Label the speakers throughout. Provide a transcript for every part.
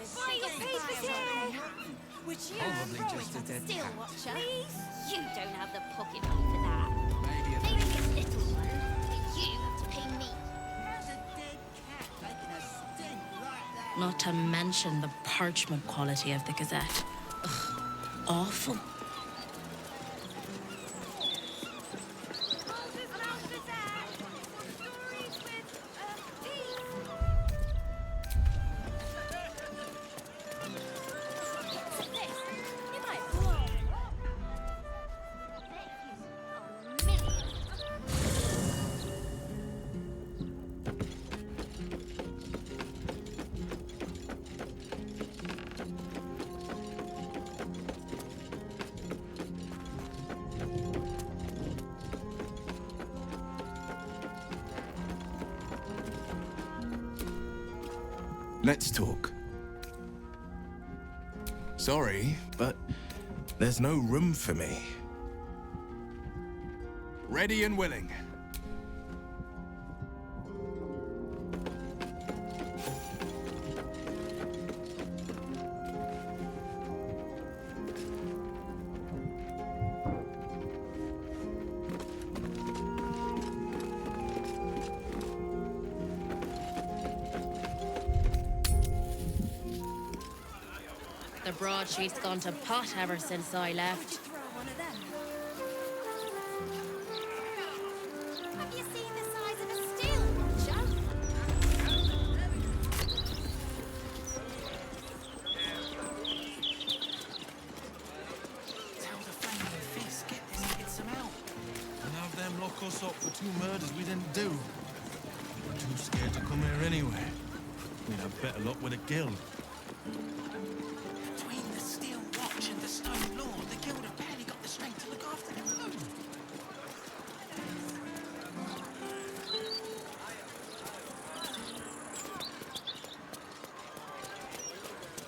Speaker 1: Buy your papers here!
Speaker 2: Which you
Speaker 3: Probably
Speaker 2: are
Speaker 3: just a dead
Speaker 1: Still,
Speaker 3: cat.
Speaker 1: Watcher. You don't have the pocket money for that.
Speaker 3: Maybe a
Speaker 1: Maybe a little one, but you have to pay me.
Speaker 2: How's a dead cat making a stink like that?
Speaker 4: Not to mention the parchment quality of the Gazette. Ugh, awful.
Speaker 5: Let's talk. Sorry, but there's no room for me. Ready and willing.
Speaker 4: The broadsheet's gone to pot ever since I left.
Speaker 1: Throw one of them. Have you seen the size of a steel watcher?
Speaker 3: Tell the flaming fist, get this kid some help. And have them lock us up for 2 murders we didn't do. We're too scared to come here anyway. We'd have better luck with a guild. Between the Steel Watch and the Stone Lord, the guild have barely got the strength to look after their own.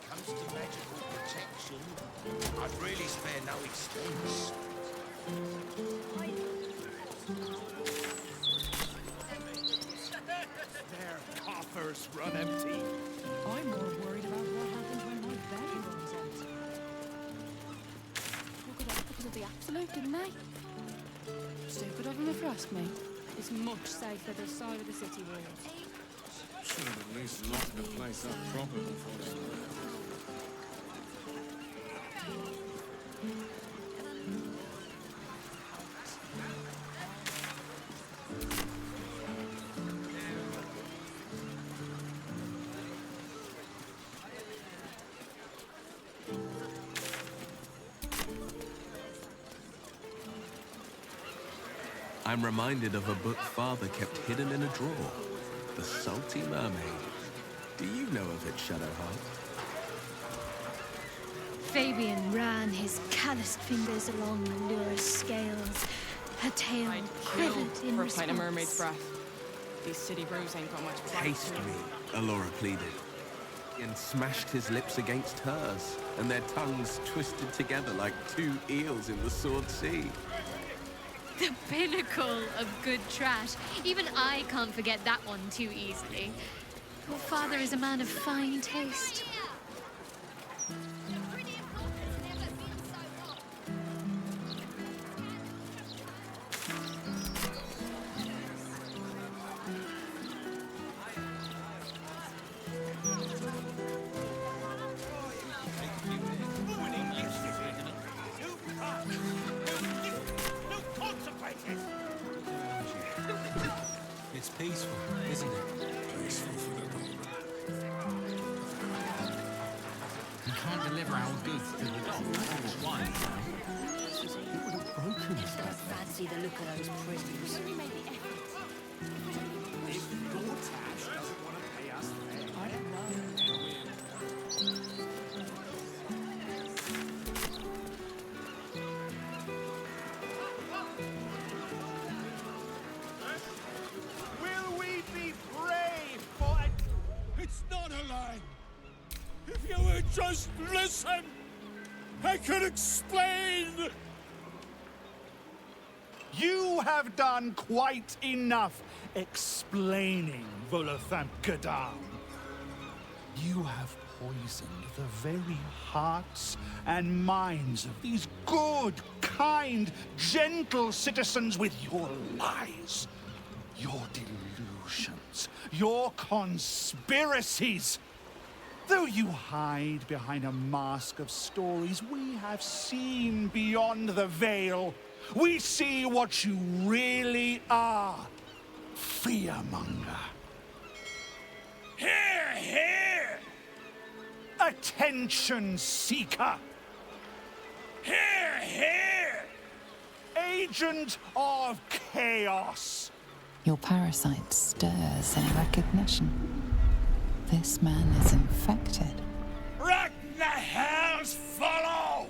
Speaker 6: Comes to magical protection, I'd really spare no expense. Their coffers run empty.
Speaker 7: I'm more worried about what happens when my belly runs empty. Look at that, because of the absolute, didn't they? Stupid of them if you ask me. It's much safer this side of the city walls.
Speaker 8: Should have at least locked the place up proper before they left.
Speaker 5: I'm reminded of a book Father kept hidden in a drawer. The Salty Mermaid. Do you know of it, Shadowheart?
Speaker 9: Fabian ran his calloused fingers along Lura's scales. Her tail
Speaker 7: I'd
Speaker 9: quivered
Speaker 7: kill
Speaker 9: in
Speaker 7: for a
Speaker 9: response.
Speaker 7: pint of mermaid's breath. These city brews ain't got much bite
Speaker 5: Taste
Speaker 7: to 'em.
Speaker 5: me, Alora pleaded, and smashed his lips against hers, and their tongues twisted together like 2 eels in the Sword Sea.
Speaker 9: The pinnacle of good trash. Even I can't forget that one too easily. Your father is a man of fine taste.
Speaker 3: It's peaceful, isn't it?
Speaker 8: Peaceful for the moment.
Speaker 3: You can't deliver our goods to the dock. Why?
Speaker 1: Don't fancy the look of those prisoners.
Speaker 6: If Lord Tash doesn't want to pay us fair, I don't know. Will we be brave for it?
Speaker 8: It's not a lie. If you would just listen, I could explain.
Speaker 6: You have done quite enough explaining, Volothamp Gadam. You have
Speaker 8: poisoned the very hearts and minds of these good, kind, gentle citizens with your lies, your delusions, your conspiracies. Though you hide behind a mask of stories, we have seen beyond the veil. We see what you really are. Fearmonger. Hear, hear! Attention seeker. Hear, hear! Agent of chaos.
Speaker 10: Your parasite stirs in recognition. This man is infected.
Speaker 8: Let the hells follow!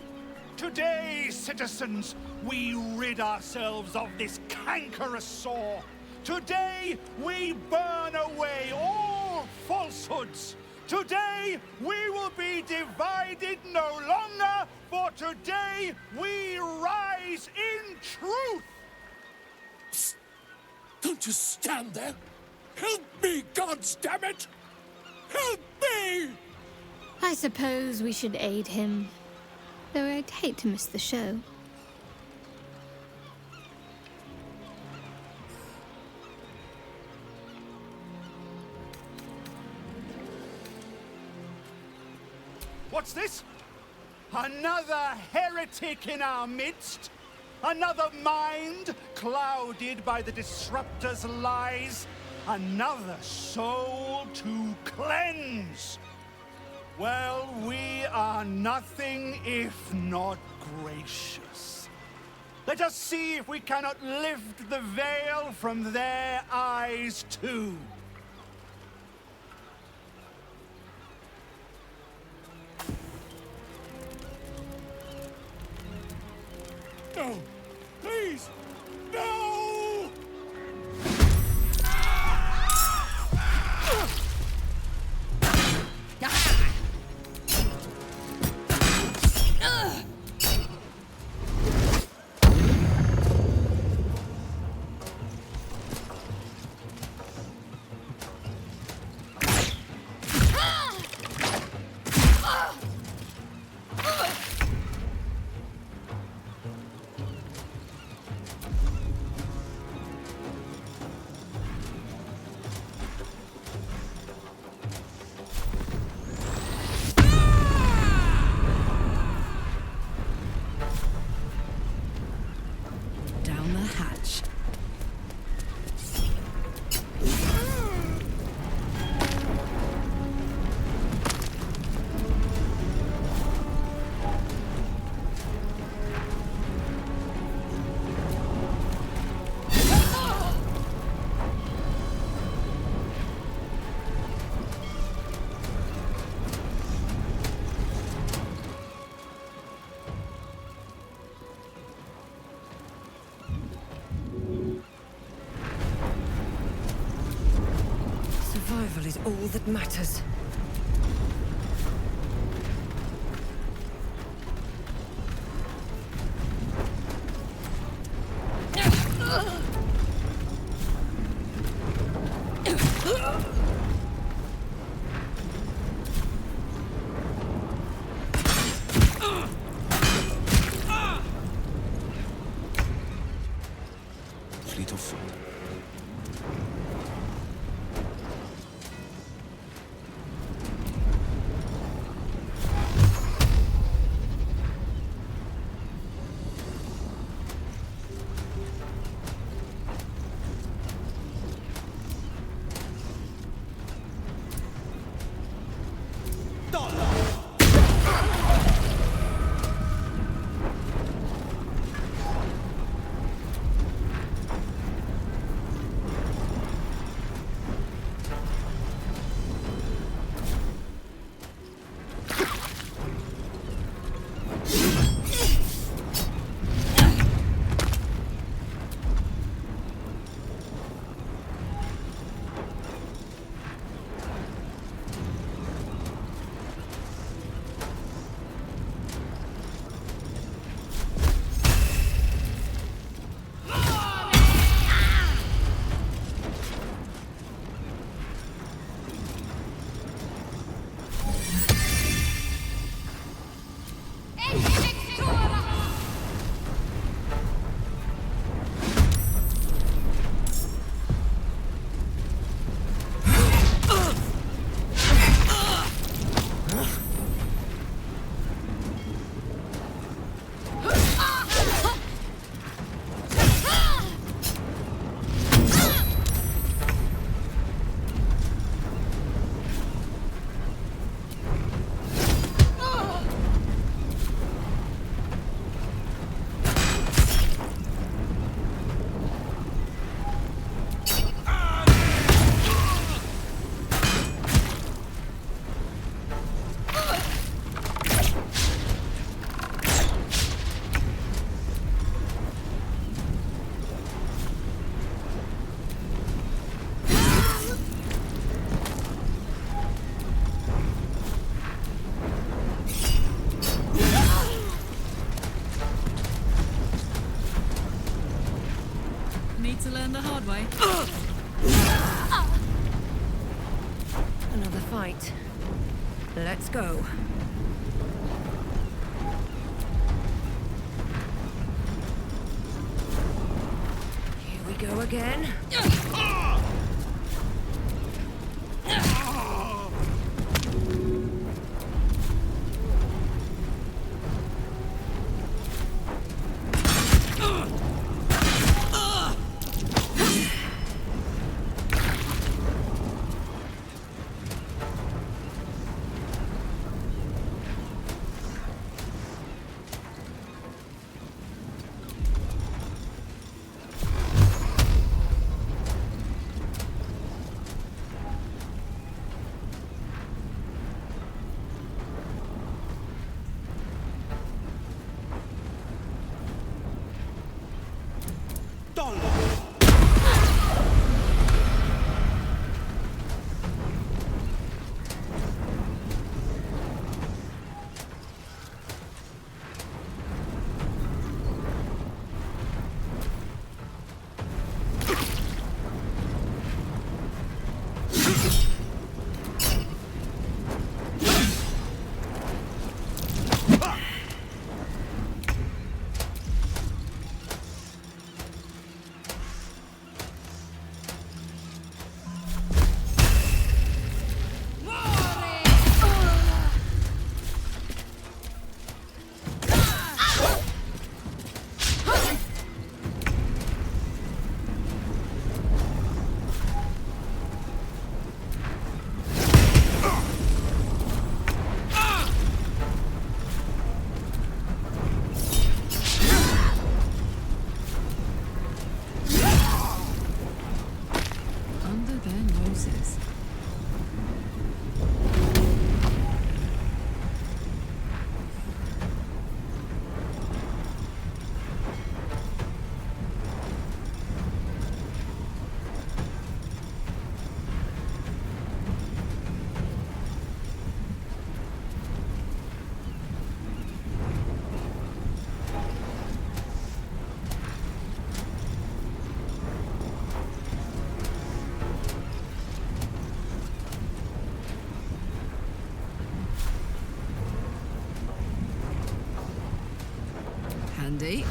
Speaker 8: Today, citizens, we rid ourselves of this cankerous sore. Today, we burn away all falsehoods. Today, we will be divided no longer, for today, we rise in truth. Psst. Don't just stand there. Help me, goddammit! Help me!
Speaker 9: I suppose we should aid him. Though I'd hate to miss the show.
Speaker 8: What's this? Another heretic in our midst? Another mind clouded by the disruptor's lies? Another soul to cleanse? Well, we are nothing if not gracious. Let us see if we cannot lift the veil from their eyes too. No! Please! No!
Speaker 4: Down the hatch.
Speaker 11: Survival is all that matters.
Speaker 6: Fleet of foot.
Speaker 7: am I?
Speaker 11: Another fight. Let's go. Here we go again.
Speaker 7: Under their noses. Handy.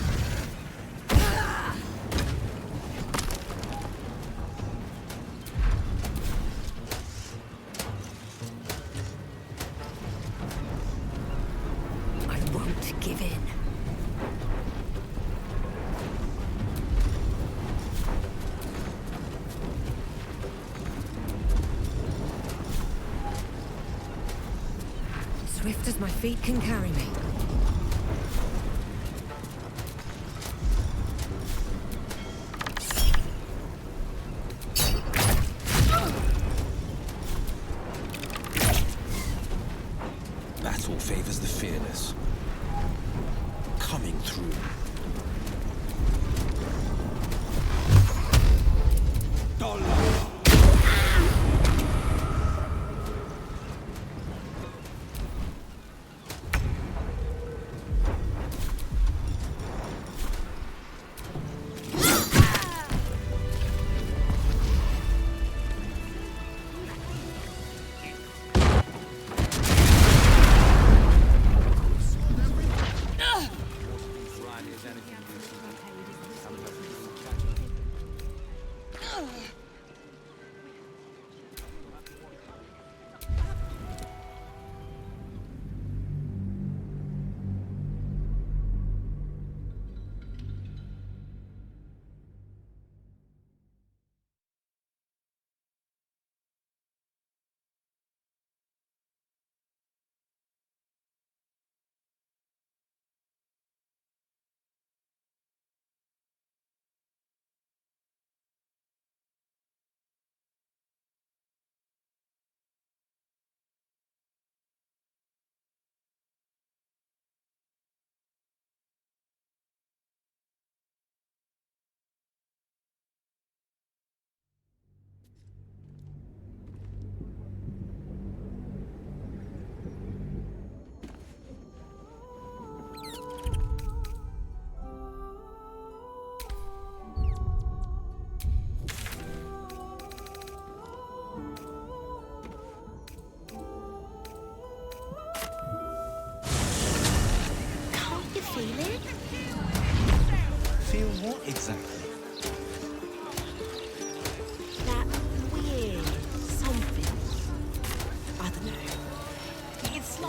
Speaker 11: I won't give in. Swift as my feet can carry me.
Speaker 6: Battle favors the fearless. Coming through.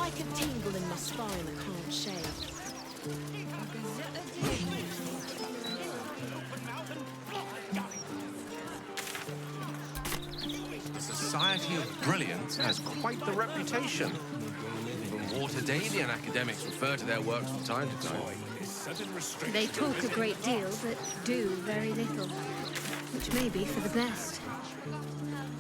Speaker 11: like a tingle in my spine I can't shake.
Speaker 5: The Society of Brilliance has quite the reputation. Even Waterdalian academics refer to their works from time to time.
Speaker 9: They talk a great deal, but do very little. Which may be for the best.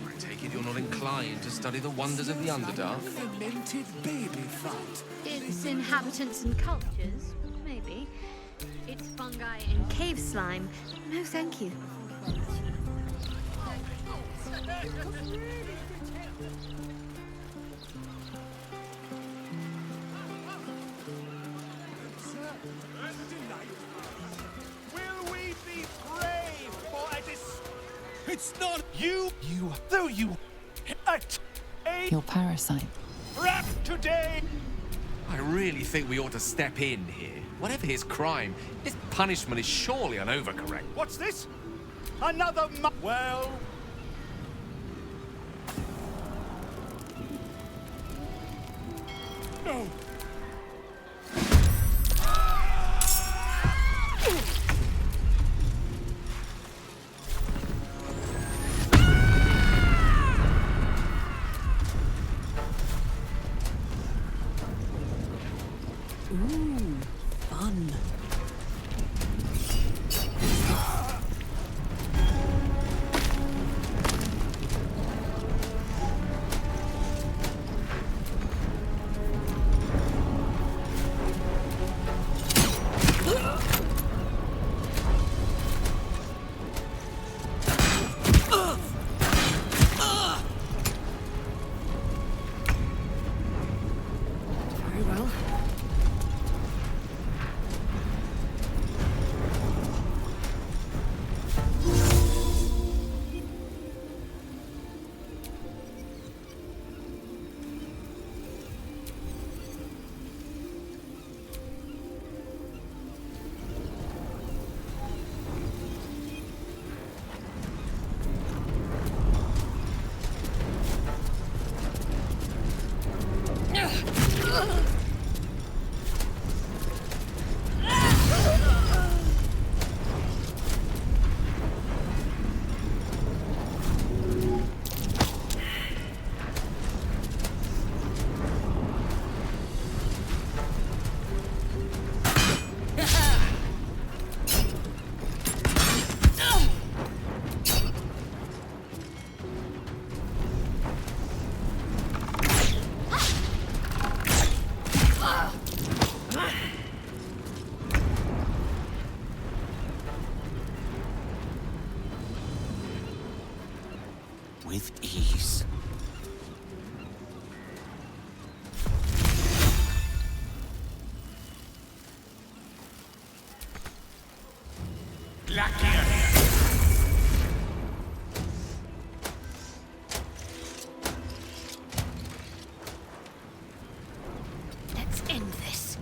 Speaker 5: I take it you're not inclined to study the wonders of the Underdark?
Speaker 2: Fermented baby fat.
Speaker 9: Its inhabitants and cultures, maybe. Its fungi and cave slime, no thank you.
Speaker 8: Will we be brave for a
Speaker 3: It's not...
Speaker 8: though you at a
Speaker 10: Your parasite.
Speaker 8: rap today?
Speaker 5: I really think we ought to step in here. Whatever his crime, his punishment is surely an overcorrect.
Speaker 8: What's this? Another well... No.
Speaker 11: Ooh, fun. Very well.
Speaker 6: With ease.
Speaker 9: Let's end this.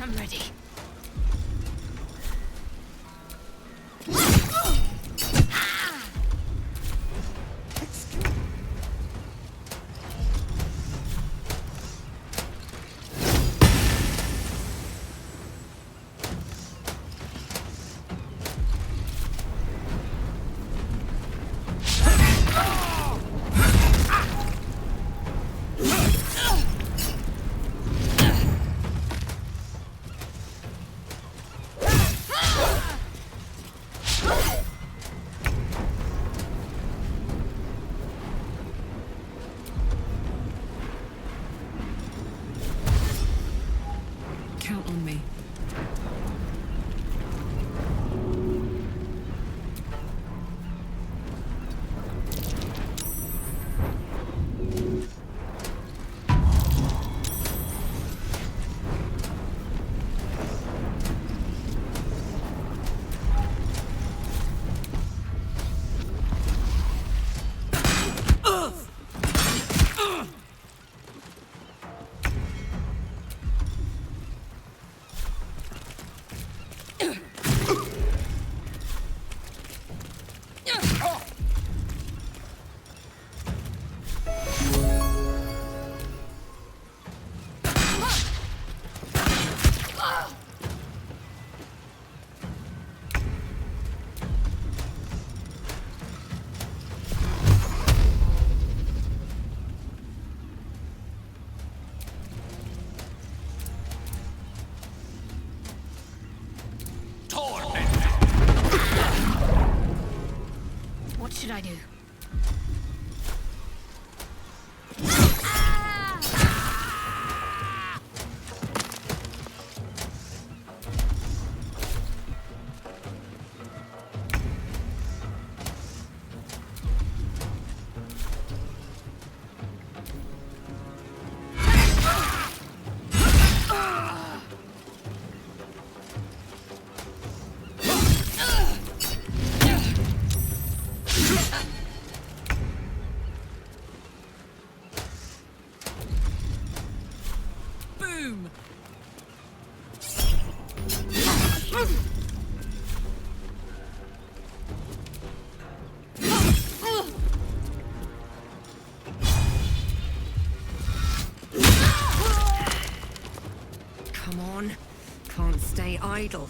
Speaker 9: I'm ready.
Speaker 11: Count on me.
Speaker 9: What should I do?
Speaker 11: Boom!
Speaker 2: Come on. Can't stay idle.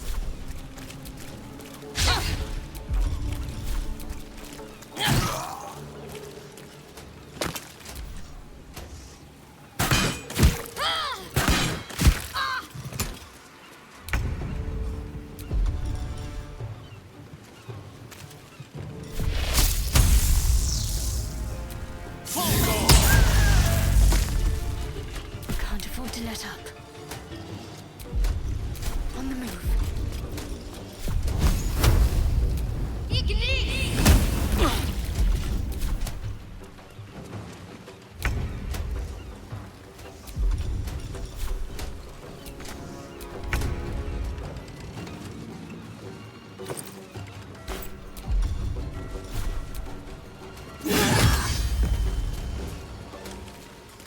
Speaker 9: Can't afford to let up. On the move.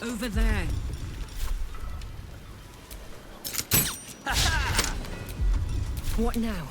Speaker 11: Over there.
Speaker 2: What now?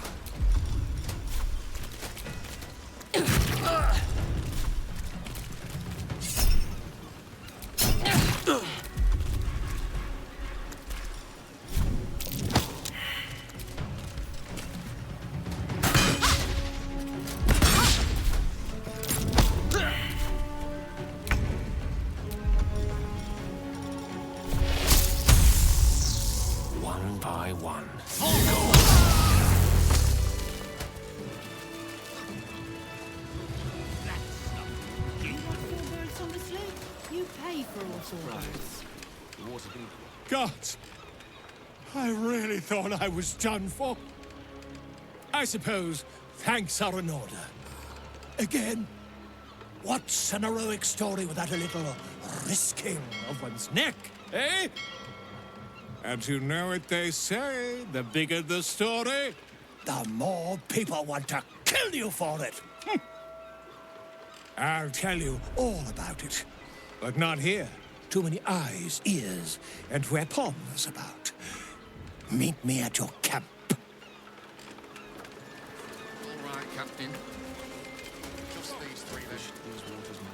Speaker 6: One by one.
Speaker 7: You pay for all sorts.
Speaker 8: God, I really thought I was done for. I suppose thanks are in order. Again, what's an heroic story without a little risking of one's neck, eh? And you know what they say, the bigger the story, the more people want to kill you for it. I'll tell you all about it. But not here. Too many eyes, ears, and weapons about.
Speaker 6: Meet me at your camp.
Speaker 12: All right, Captain. Just these three then. These waters, man.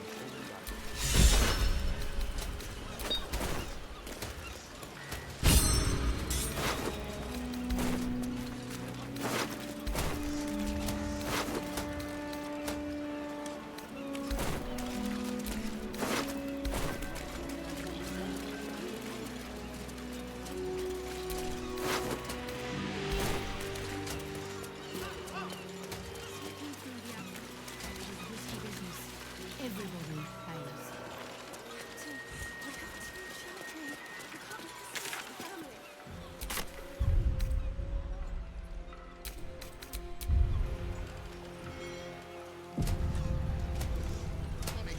Speaker 7: Everybody pays.
Speaker 12: Tommy,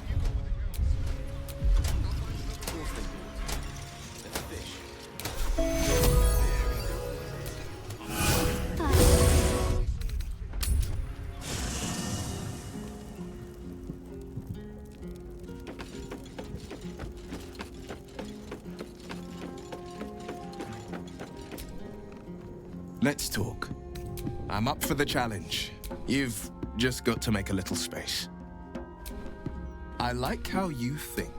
Speaker 12: you go with the girls. I'll find another room.
Speaker 5: The fish. Let's talk. I'm up for the challenge. You've just got to make a little space. I like how you think.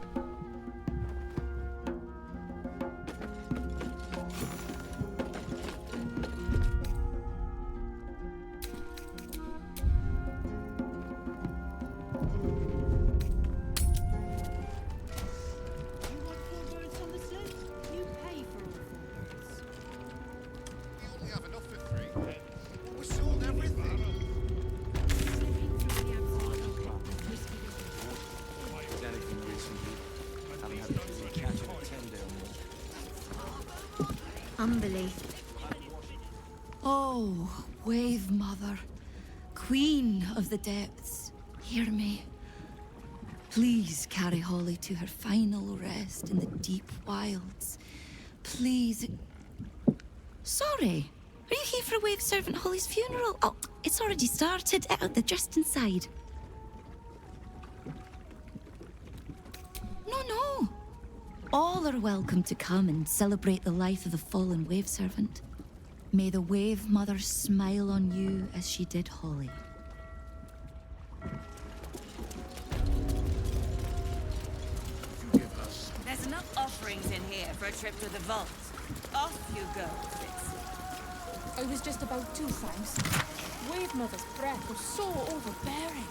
Speaker 7: You want 4 birds on the sled? You pay for all 4 birds.
Speaker 12: We only have enough for 3. We sold everything.
Speaker 7: Slipping through the absolute rock with risky business.
Speaker 5: Anything recently? Haven't had a catch in a 10-day or more.
Speaker 1: Humbly. Oh, Wave Mother, Queen of the Depths, hear me. Please carry Holly to her final rest in the deep wilds. Please. Sorry, are you here for Wave Servant Holly's funeral? Oh, it's already started. They're just inside. No. All are welcome to come and celebrate the life of the fallen Wave Servant. May the Wave Mother smile on you as she did Holly.
Speaker 2: There's enough offerings in here for a trip to the vault. Off you go, Fitz.
Speaker 7: I was just about to, thanks. Wave Mother's breath was so overbearing.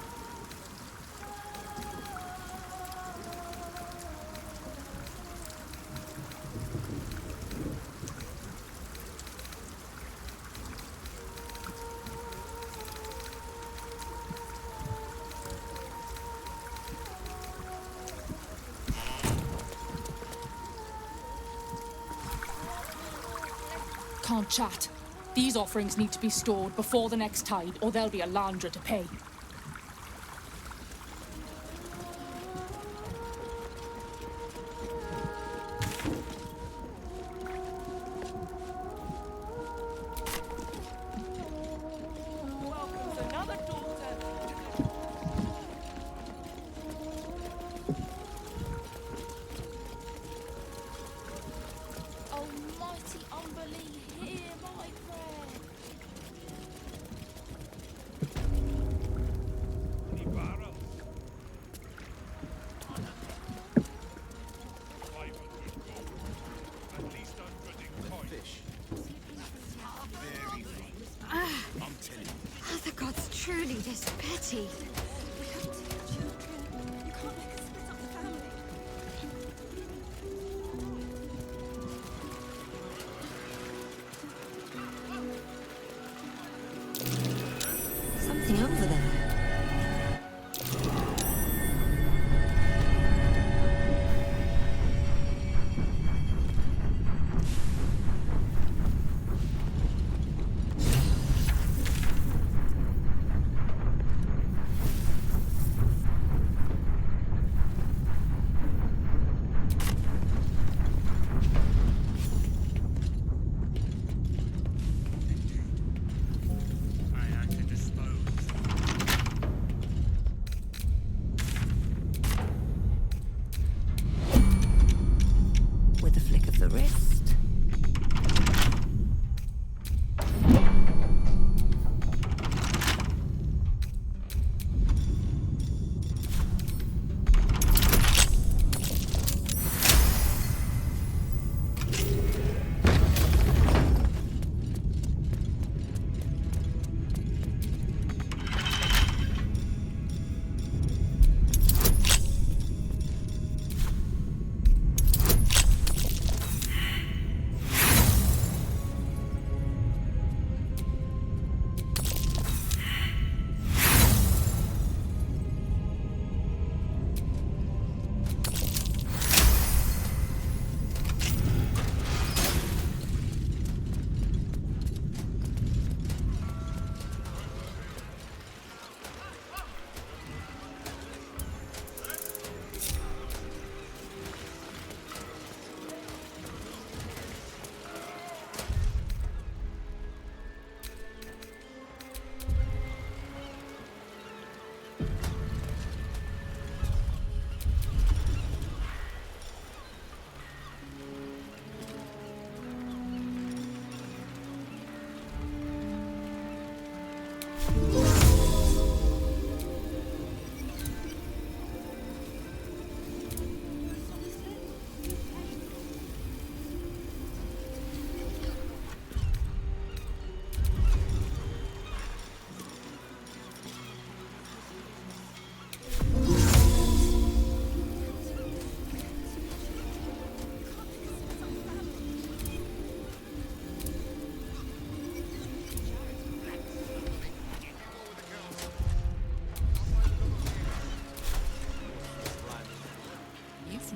Speaker 7: Can't chat. These offerings need to be stored before the next tide, or there'll be a landra to pay.
Speaker 2: Welcomes another daughter to
Speaker 7: Almighty Umberlee, hear my prayer.
Speaker 8: Any barrels? 500 gold. At least 100 in coin.
Speaker 5: Fish.
Speaker 6: I'm telling you.
Speaker 1: Are the gods truly this petty?
Speaker 11: We have 2 children. You can't make us split up the family.
Speaker 1: Something over there.
Speaker 6: I had to dispose.
Speaker 1: With a flick of the wrist.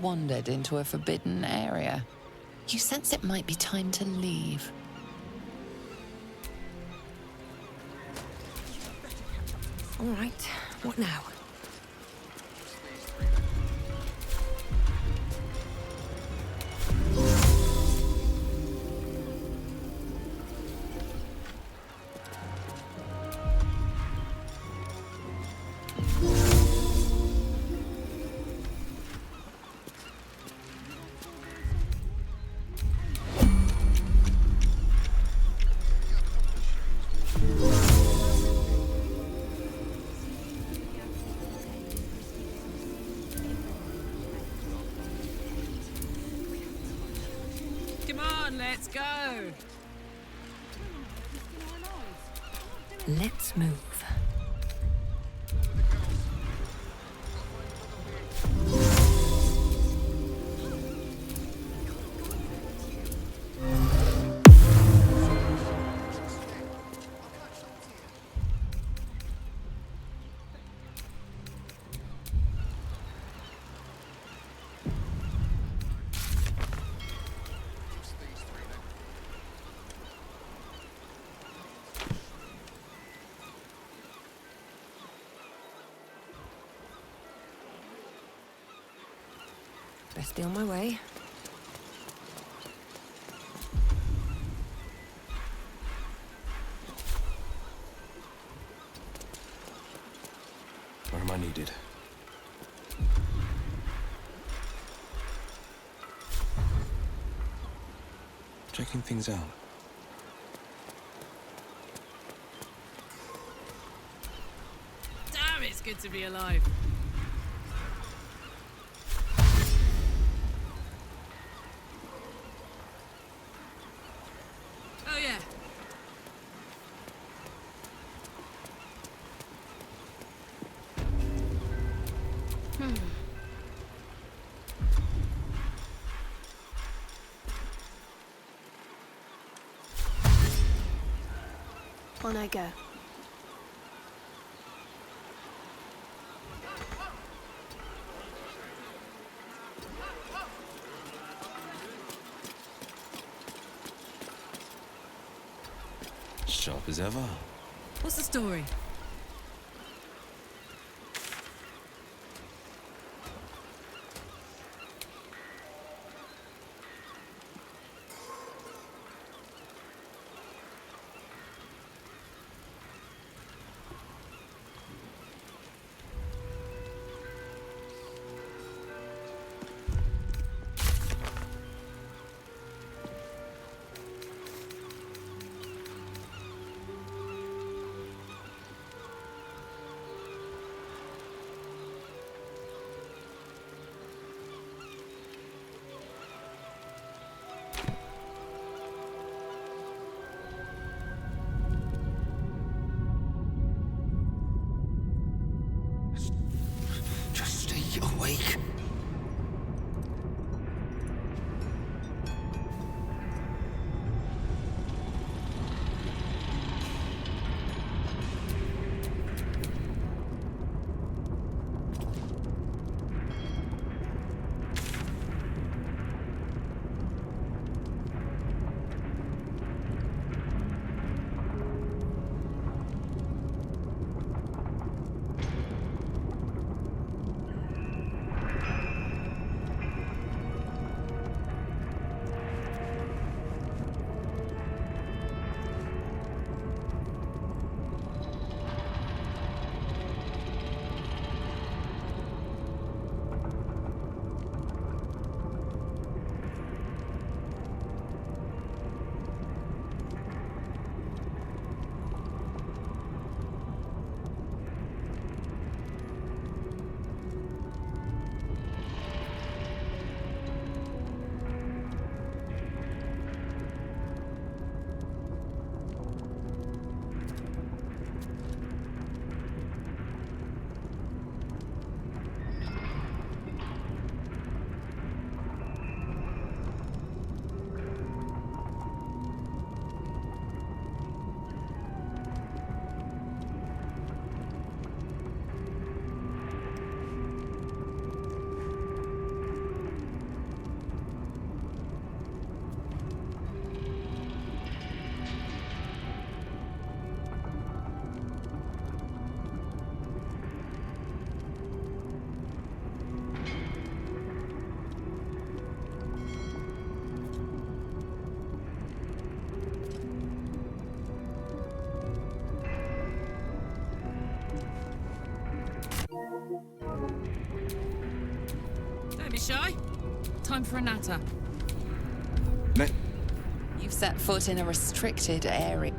Speaker 10: wandered into a forbidden area. You sense it might be time to leave.
Speaker 11: All right, what now?
Speaker 2: Come on, let's go.
Speaker 11: Let's move. Best be on my way.
Speaker 3: Where am I needed? Checking things out.
Speaker 2: Damn, it's good to be alive. Oh yeah.
Speaker 11: On I go.
Speaker 3: Sharp as ever.
Speaker 2: What's the story?
Speaker 13: shy? Time for a natter.
Speaker 10: You've set foot in a restricted area.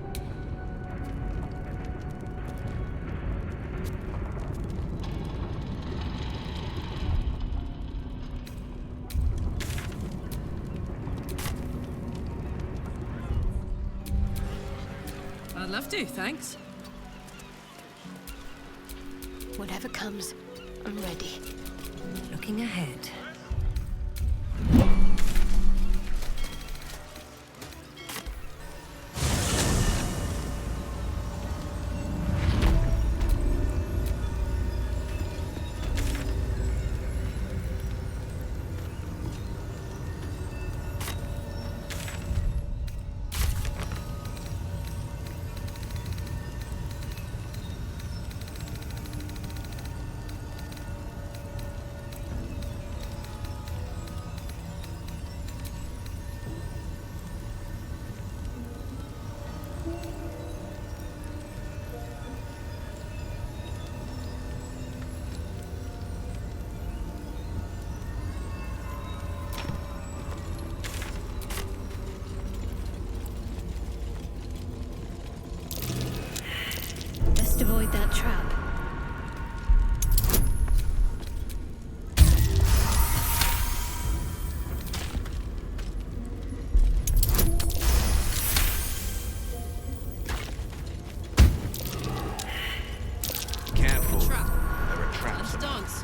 Speaker 13: I'd love to, thanks.
Speaker 14: Whatever comes, I'm ready. Looking ahead.
Speaker 9: Best avoid that trap.
Speaker 3: Careful.
Speaker 13: Trap.
Speaker 3: There are traps.
Speaker 13: Let's dance.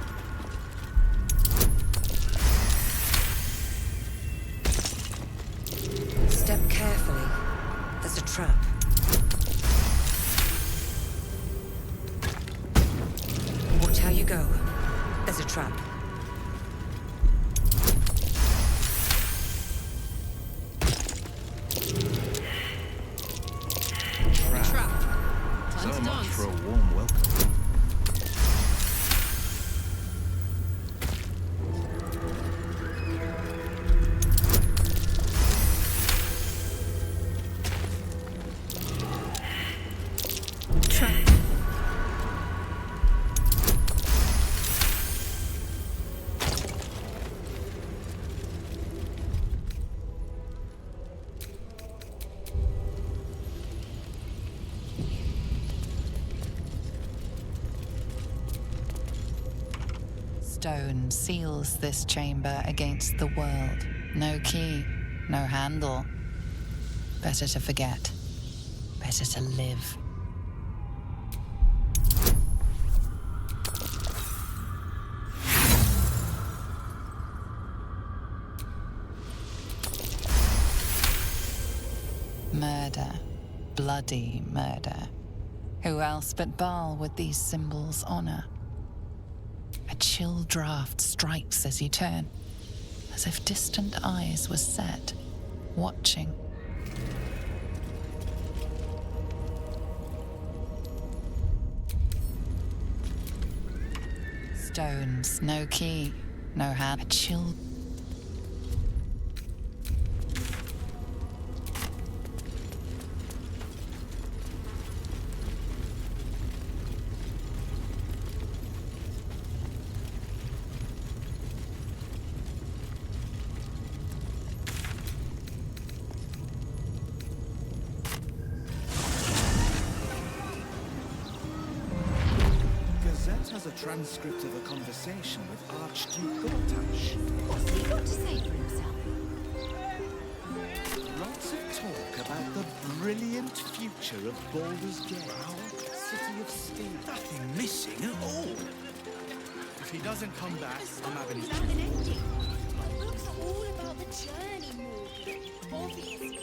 Speaker 14: Step carefully. There's a trap. Watch how you go. There's a trap.
Speaker 13: Trap. Time
Speaker 3: So
Speaker 13: to
Speaker 3: much
Speaker 13: dance.
Speaker 3: for a warm welcome.
Speaker 9: Trap.
Speaker 10: Stone seals this chamber against the world. No key, no handle. Better to forget. Better to live. Murder. Bloody murder. Who else but Baal would these symbols honor? A chill draft strikes as you turn, as if distant eyes were set, watching. Stones, no key, no hand. A chill.
Speaker 8: Gazette has a transcript of a conversation with Archduke Gortash.
Speaker 11: What's he got to say for himself?
Speaker 8: Lots of talk about the brilliant future of Baldur's Gate, our city of steel.
Speaker 3: Nothing missing at all.
Speaker 8: If he doesn't come back, I'm having his
Speaker 11: Without an ending. The book's all about the journey, Morgan. Obviously.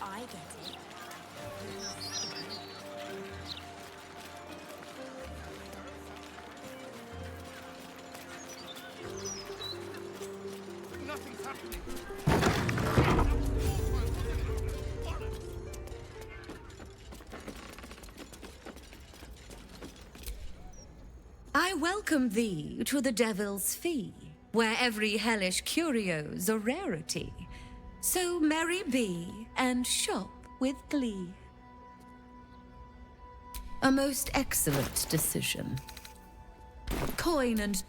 Speaker 11: I get it.
Speaker 12: Nothing's happening.
Speaker 14: I welcome thee to the Devil's Fee, where every hellish curio's a rarity. So merry be, and shop with glee. A most excellent decision. Coin and...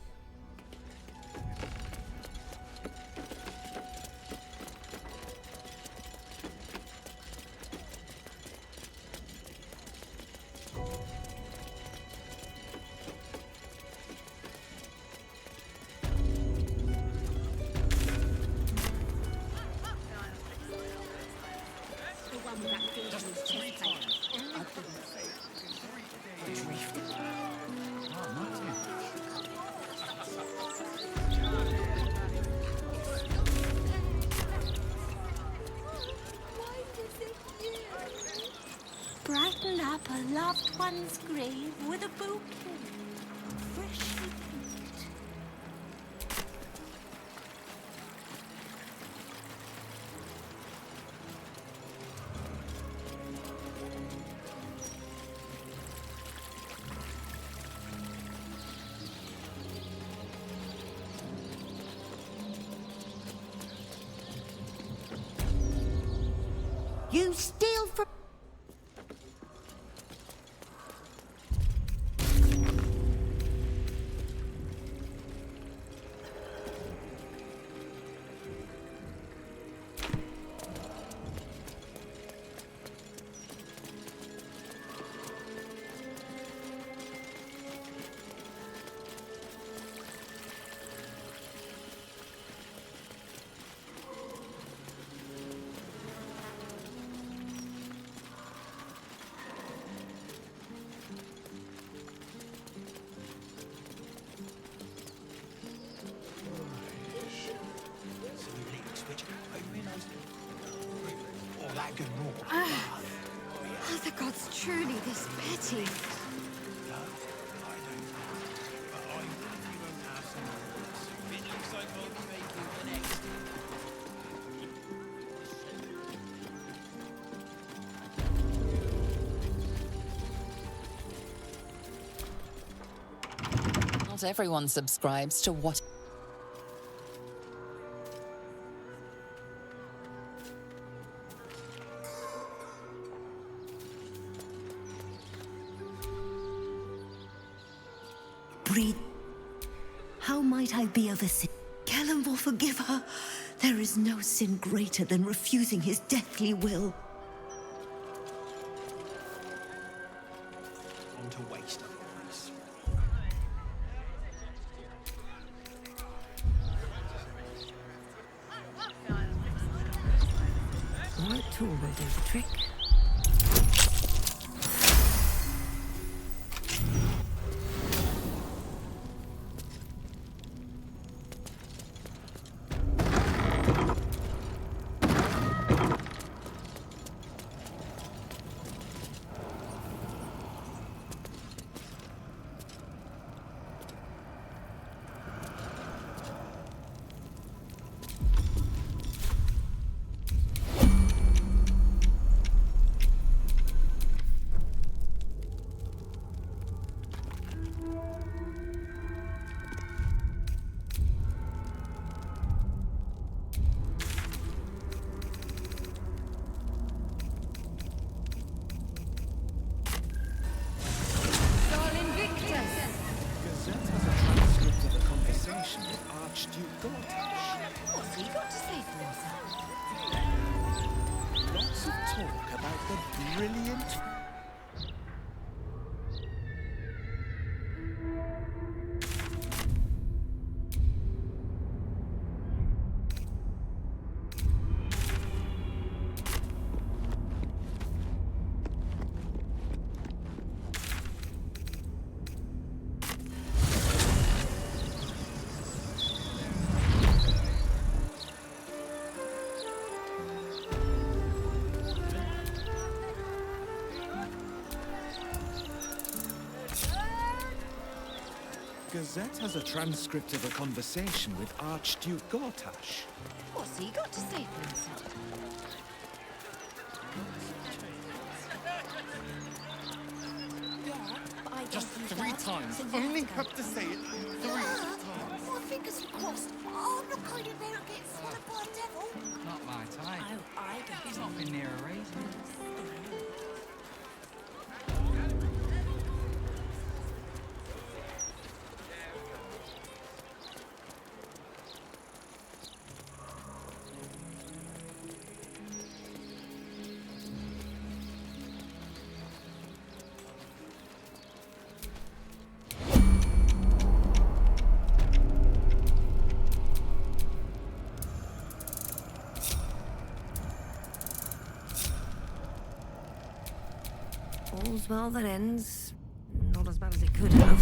Speaker 11: Brighten up a loved one's grave with a bouquet, freshly picked. You steal from...
Speaker 1: Are the gods truly this petty?
Speaker 10: Not everyone subscribes to what...
Speaker 11: Breathe. How might I be of a sin? Callum will forgive her. There is no sin greater than refusing his deathly will.
Speaker 6: On to waste otherwise.
Speaker 11: What tool will do the trick? What's he got to say for himself?
Speaker 8: Lots of talk about the brilliant...
Speaker 15: Gazette has a transcript of a conversation with Archduke Gortash.
Speaker 11: What's he got to say for himself?
Speaker 15: Just 3
Speaker 12: times. Only have to say it 3 times.
Speaker 11: My fingers crossed. Oh, I'm not going in there and get swallowed by a devil.
Speaker 16: Not my type.
Speaker 11: Oh, I don't.
Speaker 16: He's not been near a reason.
Speaker 11: All's well that ends. Not as bad as it could have.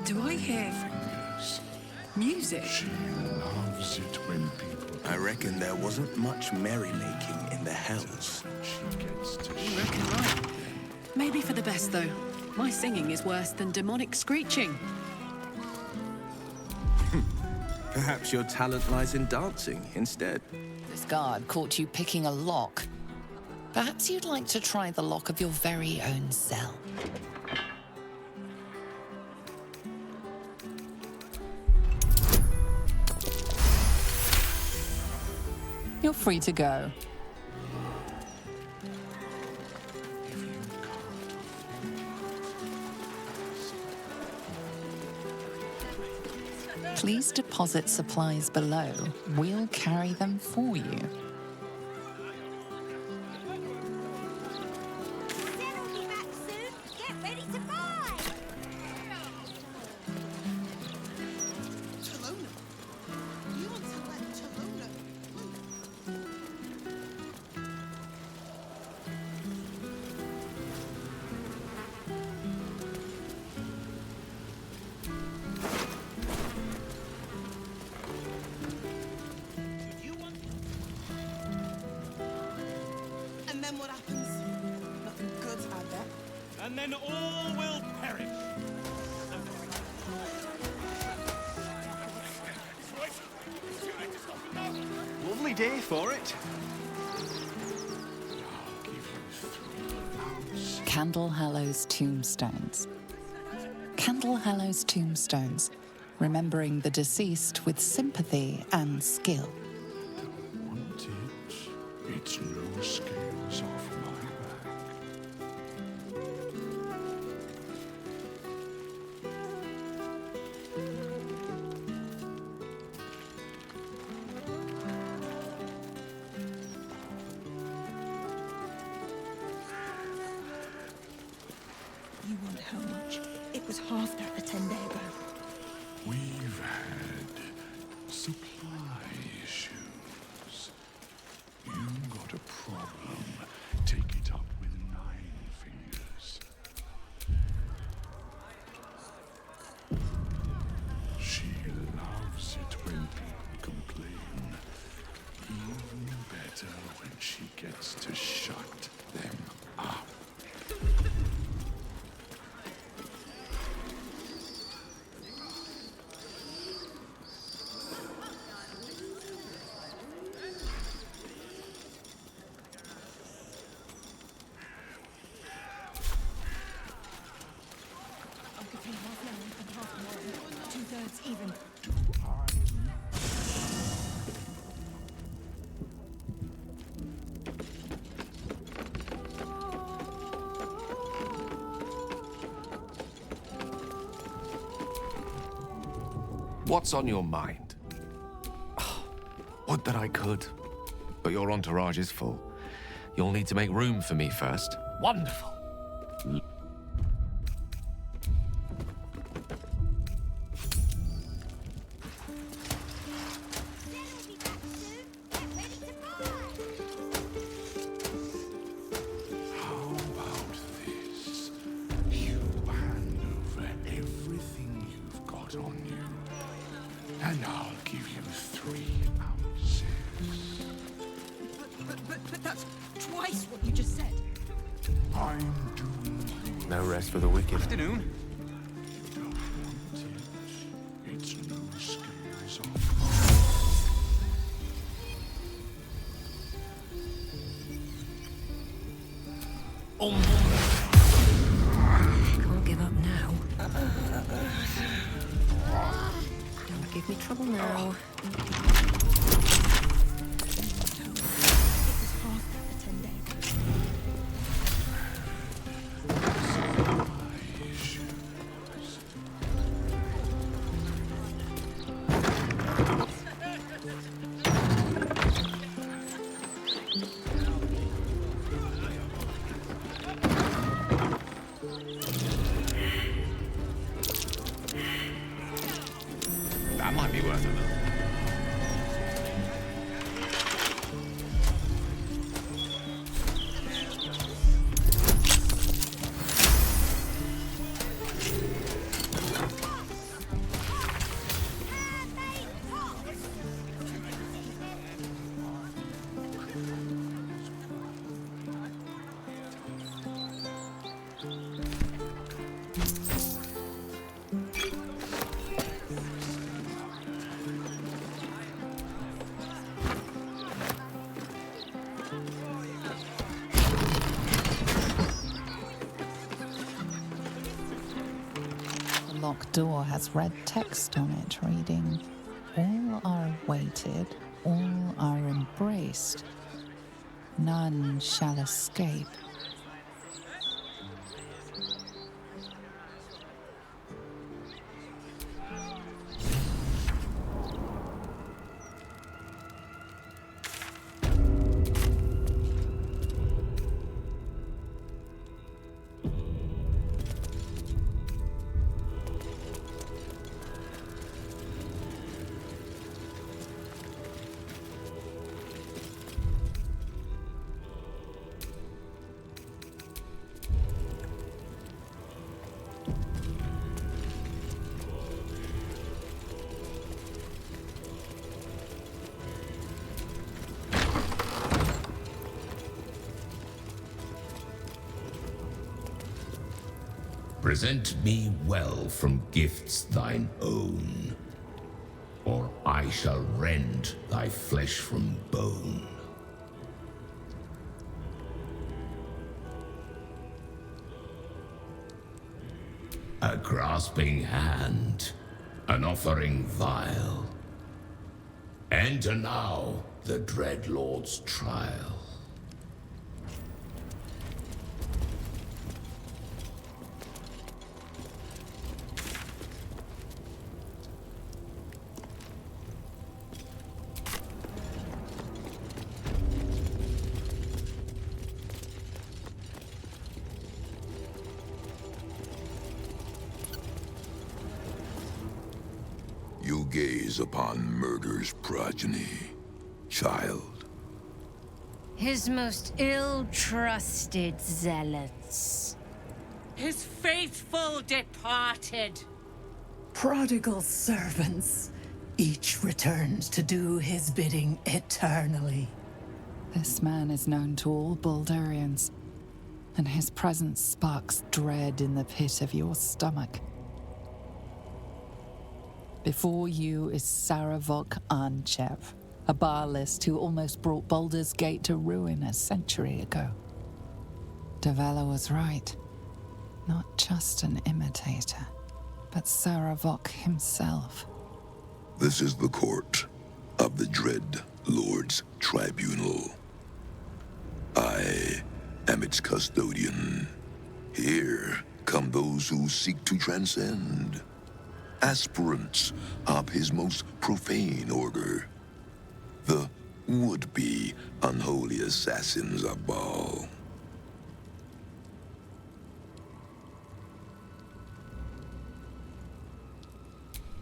Speaker 17: Do I hear music?
Speaker 8: She loves it when people...
Speaker 5: I reckon there wasn't much merrymaking in the hells.
Speaker 8: She gets to...
Speaker 13: You reckon right. Maybe for the best, though. My singing is worse than demonic screeching.
Speaker 5: Perhaps your talent lies in dancing instead.
Speaker 10: This guard caught you picking a lock. Perhaps you'd like to try the lock of your very own cell. You're free to go. Please deposit supplies below. We'll carry them for you.
Speaker 11: Get ready to buy!
Speaker 18: Chelona? You want to let Chelona... And then what happens? Nothing good, I bet.
Speaker 3: And then all will perish.
Speaker 15: Lovely day for it.
Speaker 10: Candlehallow's tombstones. Candlehallow's tombstones, remembering the deceased with sympathy and skill.
Speaker 8: Want it? It's no scales off my back.
Speaker 18: after a 10-day.
Speaker 8: We've had supply issues. You got a problem. Take it up with Nine Fingers. She loves it when people complain. Even better when she gets to shut them up.
Speaker 18: I'll give you half now and half more. 2/3 even.
Speaker 6: What's on your mind? Would that I could, but your entourage is full. You'll need to make room for me first. Wonderful.
Speaker 8: How about this? You hand over everything you've got on you, and I'll give you 3 ounces.
Speaker 18: But that's twice what you just said.
Speaker 8: I'm doing
Speaker 6: No rest for the wicked.
Speaker 12: Afternoon.
Speaker 8: it's no skills of
Speaker 11: Can't give up now. Don't give me trouble now.
Speaker 18: It was after a 10-day.
Speaker 6: That might be worth a look.
Speaker 10: The locked door has red text on it reading, "All are weighted, all are embraced. None shall escape."
Speaker 19: Present me well from gifts thine own, or I shall rend thy flesh from bone. A grasping hand, an offering vile. Enter now the dread Lord's trial.
Speaker 20: gaze upon murder's progeny, child.
Speaker 21: His most ill-trusted zealots.
Speaker 2: His faithful departed.
Speaker 22: Prodigal servants, each returns to do his bidding eternally.
Speaker 10: This man is known to all Baldurians, and his presence sparks dread in the pit of your stomach. Before you is Saravok Arnchev, a Baalist who almost brought Baldur's Gate to ruin a century ago. Davella was right. Not just an imitator, but Saravok himself.
Speaker 20: This is the court of the Dread Lord's Tribunal. I am its custodian. Here come those who seek to transcend, aspirants of his most profane order, the would-be unholy assassins of Baal.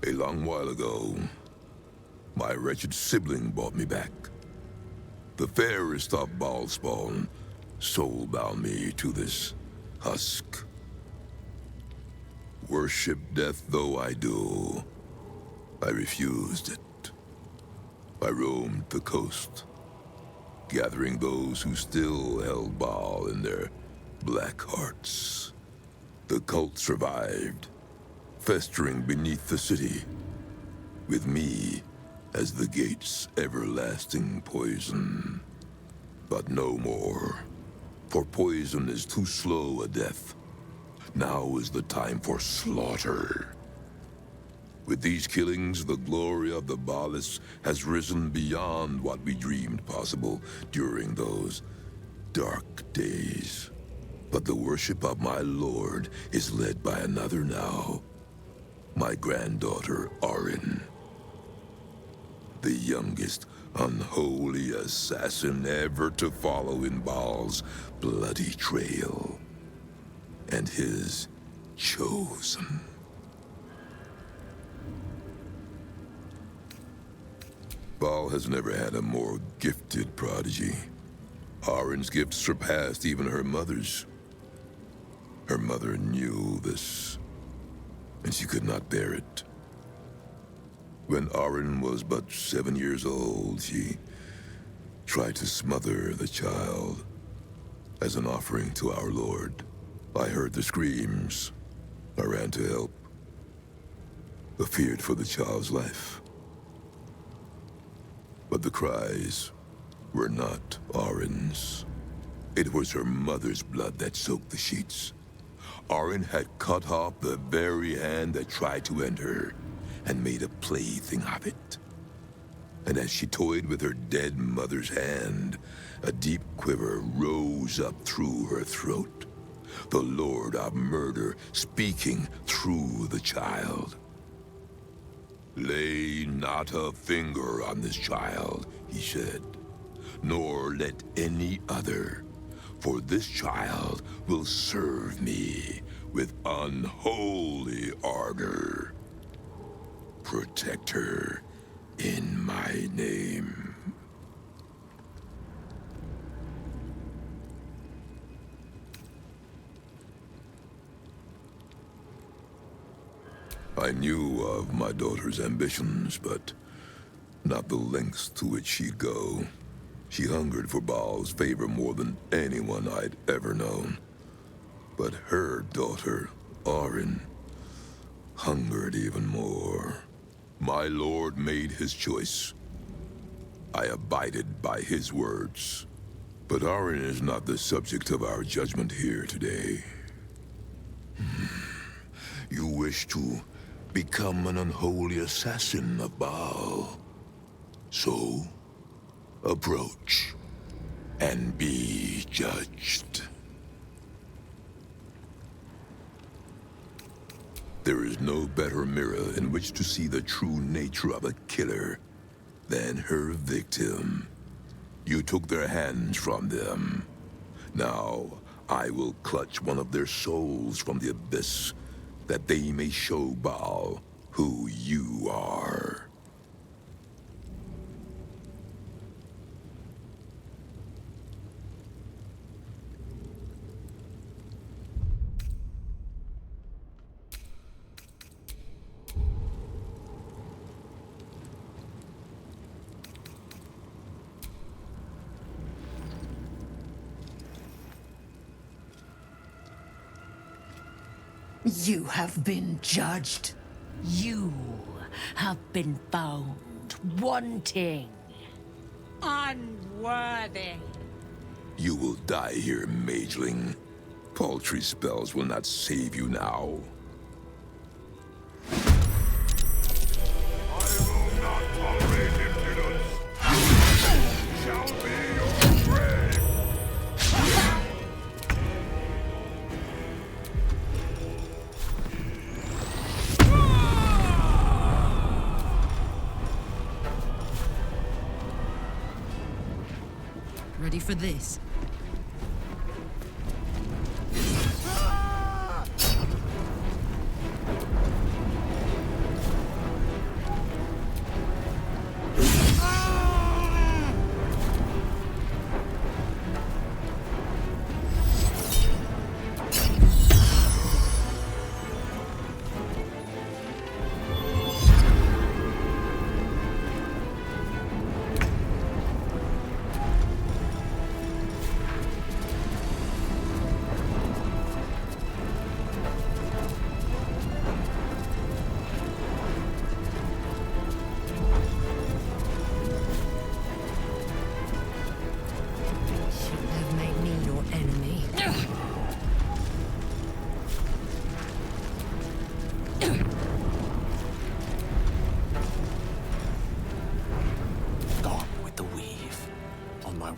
Speaker 20: A long while ago, my wretched sibling brought me back. The fairest of Baal spawn soul-bound me to this husk. Worship death though I do, I refused it. I roamed the coast, gathering those who still held Baal in their black hearts. The cult survived, festering beneath the city, with me as the gate's everlasting poison. But no more, for poison is too slow a death. Now is the time for slaughter. With these killings, the glory of the Baalists has risen beyond what we dreamed possible during those dark days. But the worship of my lord is led by another now. My granddaughter, Arin. The youngest unholy assassin ever to follow in Baal's bloody trail. And his chosen. Baal has never had a more gifted prodigy. Arin's gifts surpassed even her mother's. Her mother knew this, and she could not bear it. When Arin was but 7 years old, she tried to smother the child as an offering to our Lord. I heard the screams. I ran to help. I feared for the child's life. But the cries were not Arin's. It was her mother's blood that soaked the sheets. Arin had cut off the very hand that tried to end her, and made a plaything of it. And as she toyed with her dead mother's hand, a deep quiver rose up through her throat. The Lord of Murder speaking through the child. Lay not a finger on this child, he said, nor let any other, for this child will serve me with unholy ardor. Protect her in my name. I knew of my daughter's ambitions, but not the lengths to which she'd go. She hungered for Baal's favor more than anyone I'd ever known. But her daughter, Arin, hungered even more. My lord made his choice. I abided by his words. But Arin is not the subject of our judgment here today. You wish to become an unholy assassin of Baal. So, approach and be judged. There is no better mirror in which to see the true nature of a killer than her victim. You took their hands from them. Now, I will clutch one of their souls from the abyss, that they may show Baal who you are.
Speaker 22: You have been judged.
Speaker 21: You have been found wanting. Unworthy.
Speaker 20: You will die here, mageling. Paltry spells will not save you now.
Speaker 2: Ready for this?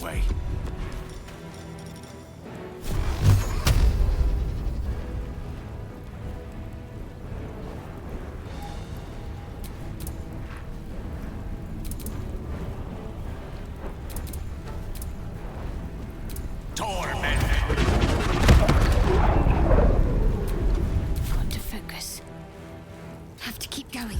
Speaker 8: way.
Speaker 21: Got to focus. Have to keep going.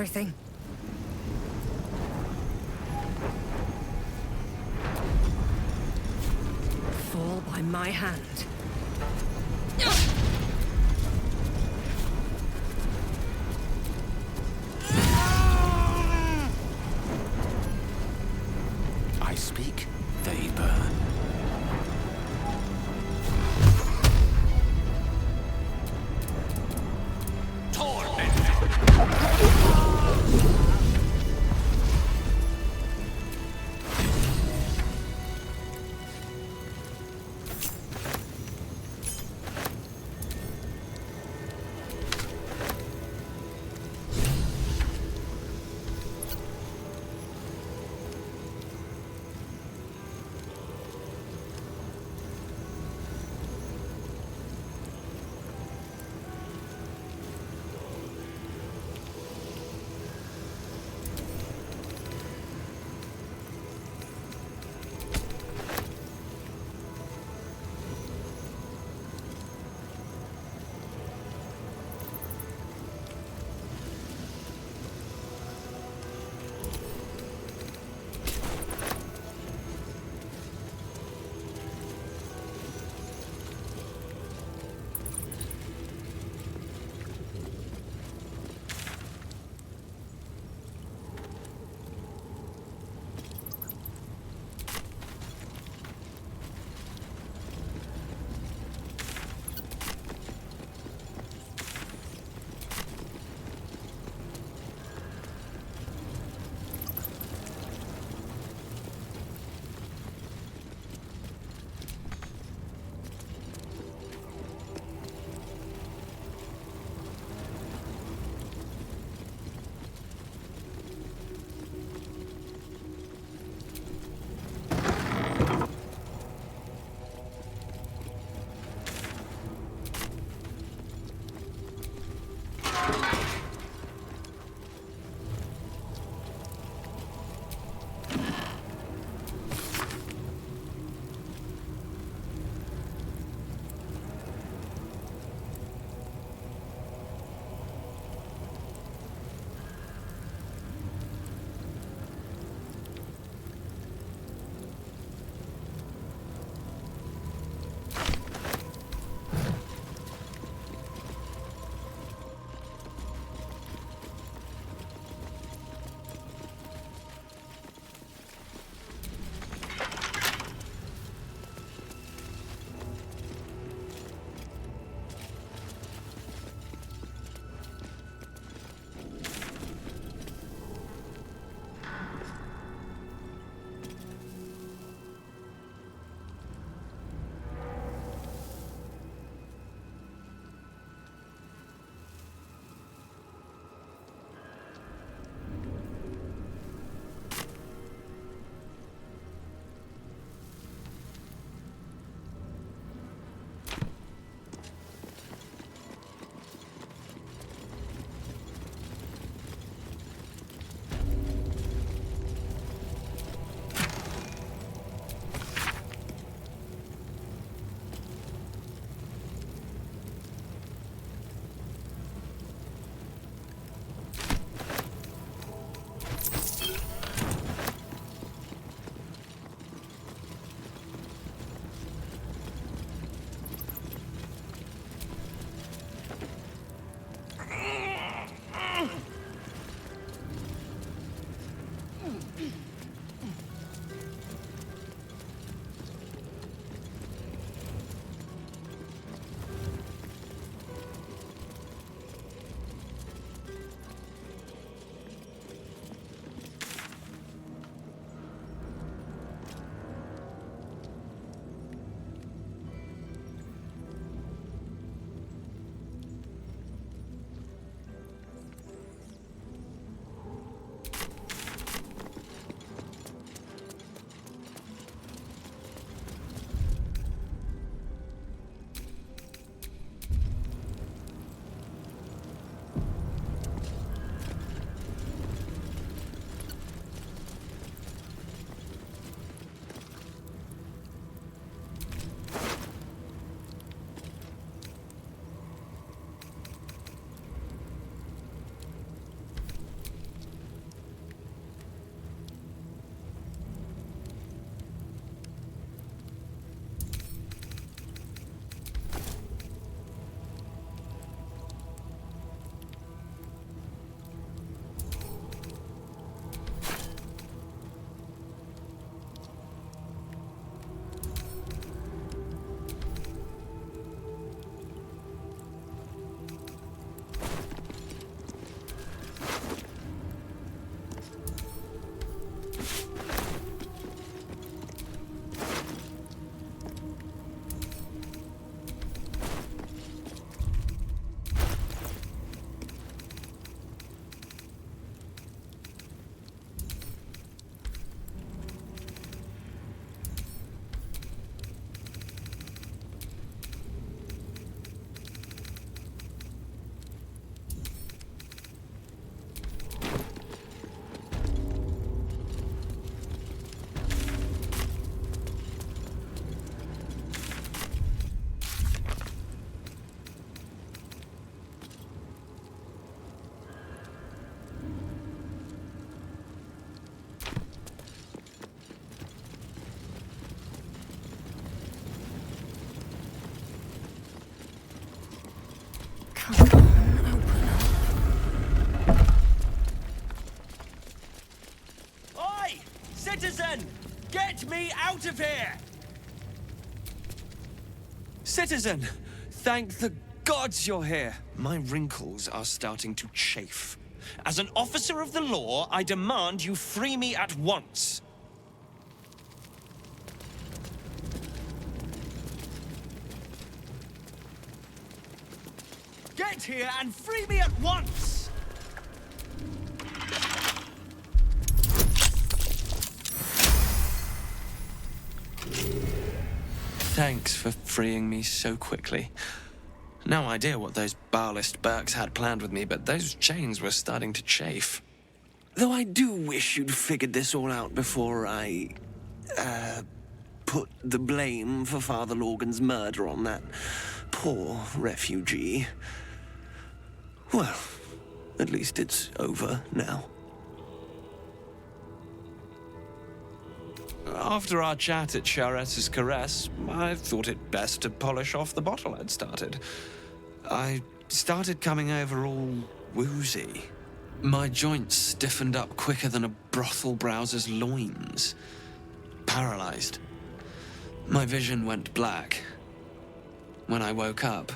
Speaker 14: everything. Fall by my hand.
Speaker 15: I speak, they burn.
Speaker 4: Citizen! Get me out of here! Citizen! Thank the gods you're here. My wrinkles are starting to chafe. As an officer of the law, I demand you free me at once. Get here and free me at once! Thanks for freeing me so quickly. No idea what those Baalist Burks had planned with me, but those chains were starting to chafe. Though I do wish you'd figured this all out before I, put the blame for Father Lorgan's murder on that poor refugee. Well, at least it's over now. After our chat at Charessa's Caress, I thought it best to polish off the bottle I'd started. I started coming over all woozy. My joints stiffened up quicker than a brothel browser's loins. Paralyzed. My vision went black. When I woke up,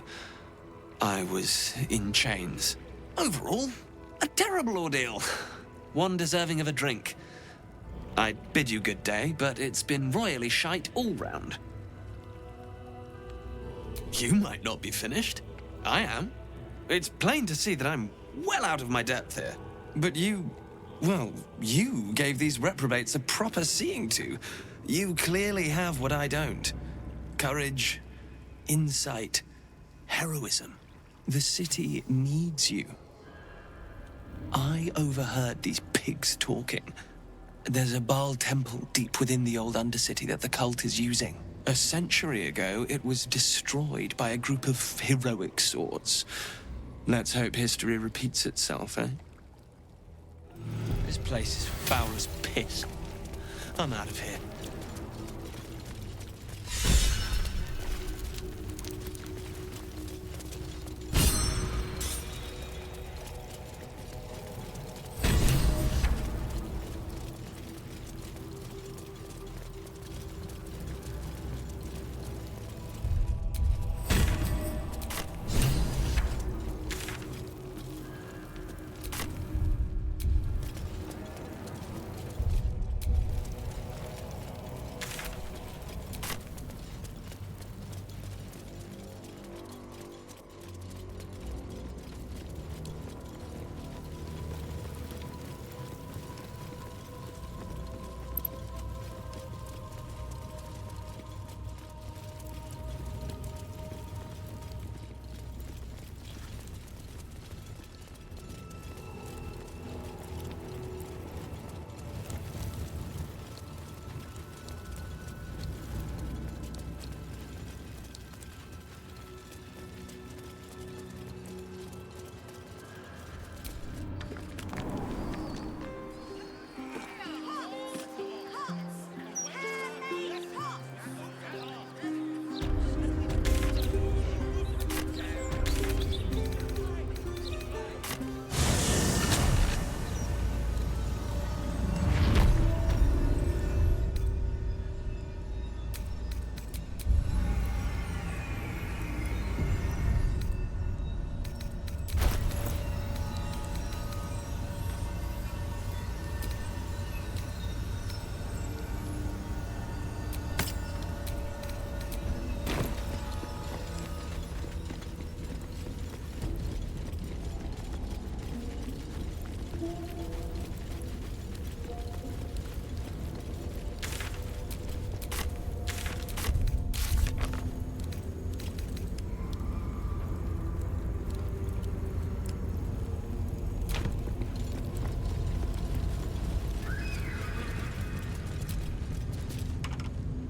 Speaker 4: I was in chains. Overall, a terrible ordeal. One deserving of a drink. I bid you good day, but it's been royally shite all round. You might not be finished. I am. It's plain to see that I'm well out of my depth here. But you gave these reprobates a proper seeing to. You clearly have what I don't. Courage, insight, heroism. The city needs you. I overheard these pigs talking. There's a Baal temple deep within the old Undercity that the cult is using. A century ago, it was destroyed by a group of heroic sorts. Let's hope history repeats itself, eh? This place is foul as piss. I'm out of here.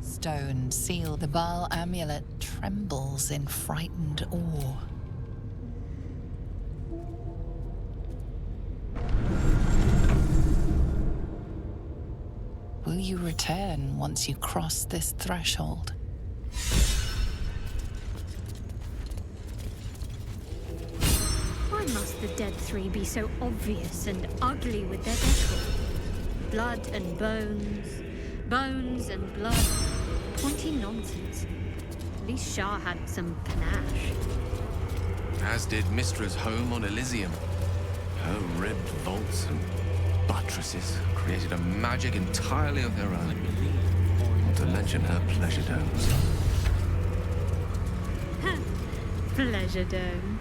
Speaker 10: Stone seal. The Baal amulet trembles in frightened awe. Will you return once you cross this threshold?
Speaker 7: Why must the dead three be so obvious and ugly with their decor? Blood and bones. Bones and blood. Pointy nonsense. At least Shah had some panache.
Speaker 5: As did Mistra's home on Elysium. Her ribbed vaults and buttresses created a magic entirely of their own. Not to mention her pleasure domes.
Speaker 7: Pleasure dome.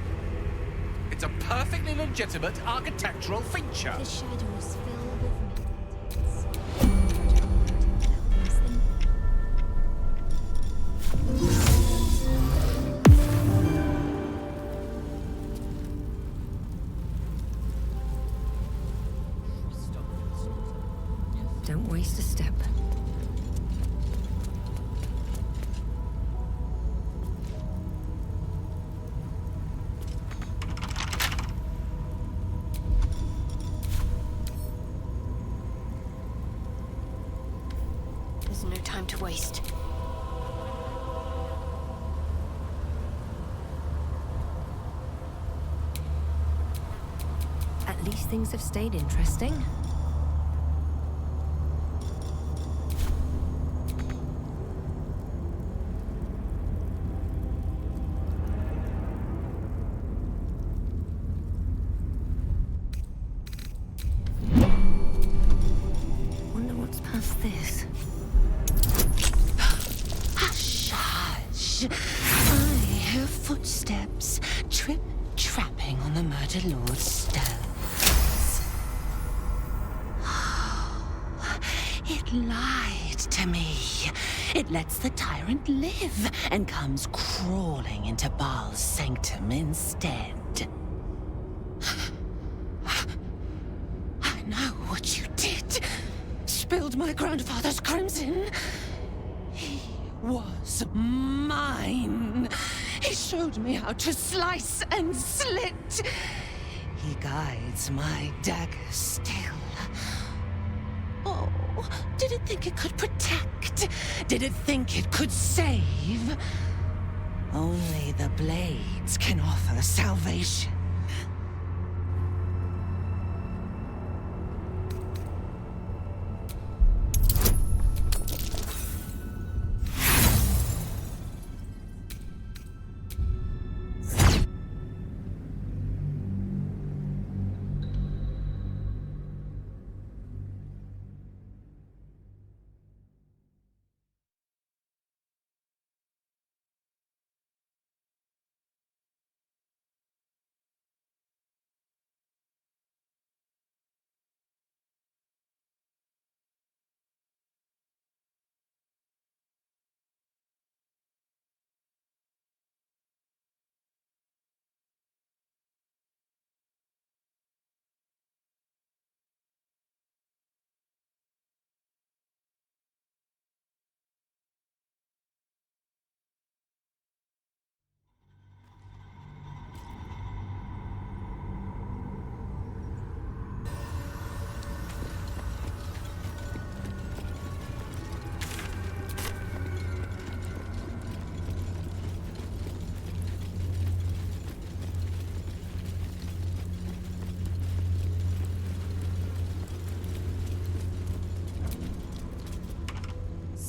Speaker 15: It's a perfectly legitimate architectural feature.
Speaker 21: The shadows fill with
Speaker 14: Don't waste a step.
Speaker 21: There's no time to waste.
Speaker 14: At least things have stayed interesting. Wonder what's past this.
Speaker 22: Hush, hush. I hear footsteps trip-trapping on the murder lord's stones. It lied to me. It lets the tyrant live and comes crawling into Baal's sanctum instead. I know what you did. Spilled my grandfather's crimson. He was mine. He showed me how to slice and slit. He guides my dagger still. Oh, did it think it could protect? Did it think it could save? Only the blades can offer salvation.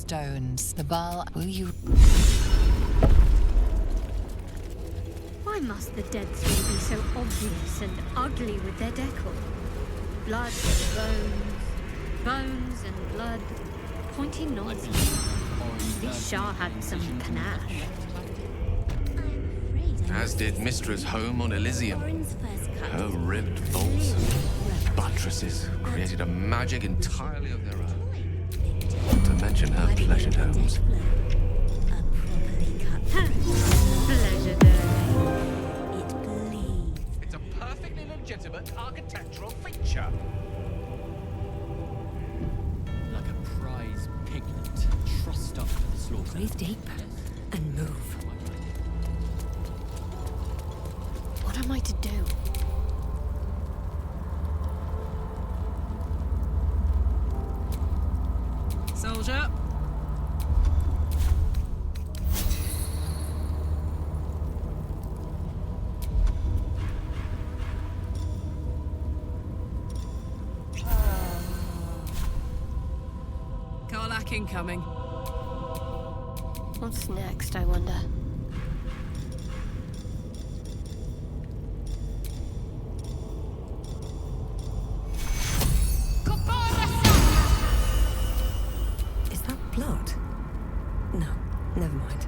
Speaker 10: Stones. The Baal. Will you?
Speaker 7: Why must the dead three be so obvious and ugly with their decor? Blood and bones. Bones and blood. Pointy nonsense. At least Shah had some panache.
Speaker 5: As did Mistra's home on Elysium. Her ribbed vaults and buttresses created a magic entirely of their own. Not to mention her pleasure domes.
Speaker 7: Pleasure dome.
Speaker 15: It's a perfectly legitimate architectural feature.
Speaker 16: Like a prize piglet, trussed up for the slaughter.
Speaker 14: Breathe deep and move.
Speaker 21: What am I to do?
Speaker 13: Soldier. Karlach incoming.
Speaker 21: What's next, I wonder?
Speaker 11: Is that blood? No, never mind.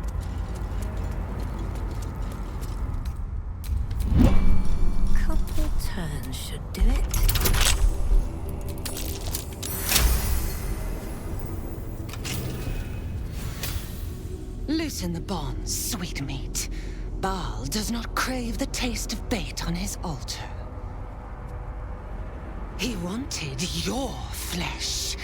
Speaker 11: Couple turns should do it.
Speaker 22: Loosen the bonds, sweet meat. Baal does not crave the taste of bait on his altar. He wanted your flesh,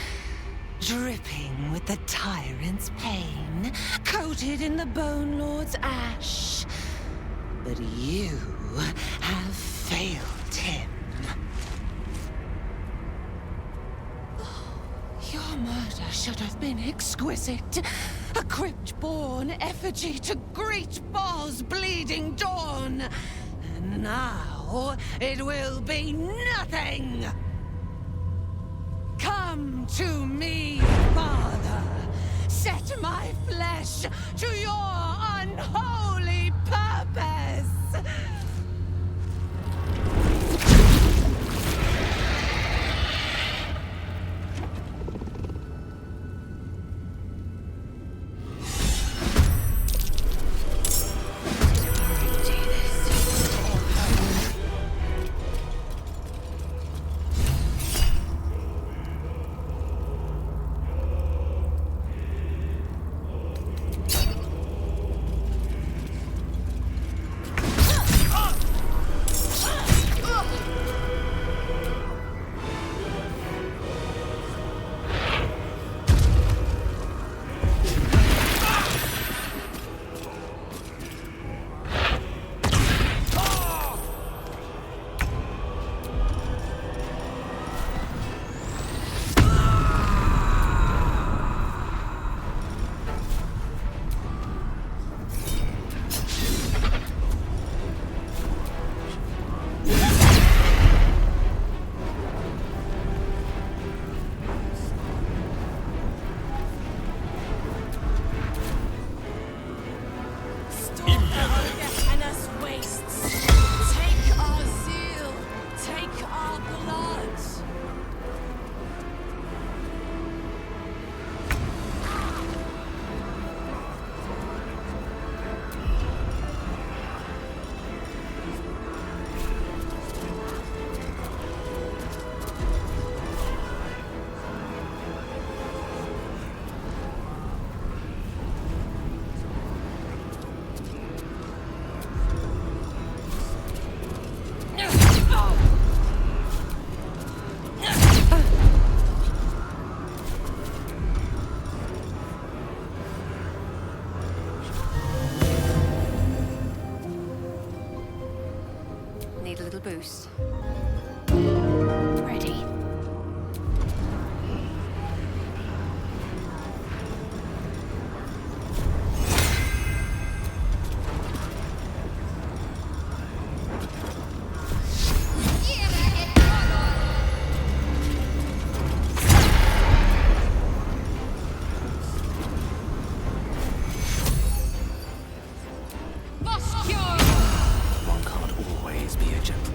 Speaker 22: dripping with the tyrant's pain, coated in the Bone Lord's ash. But you have failed him. Your murder should have been exquisite. A crypt-born effigy to greet Baal's bleeding dawn. And now it will be nothing! Come to me, Father. Set my flesh to your unholy purpose!
Speaker 21: Need a little boost. Ready.
Speaker 5: One can't always be a gentleman.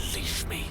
Speaker 8: Unleash me.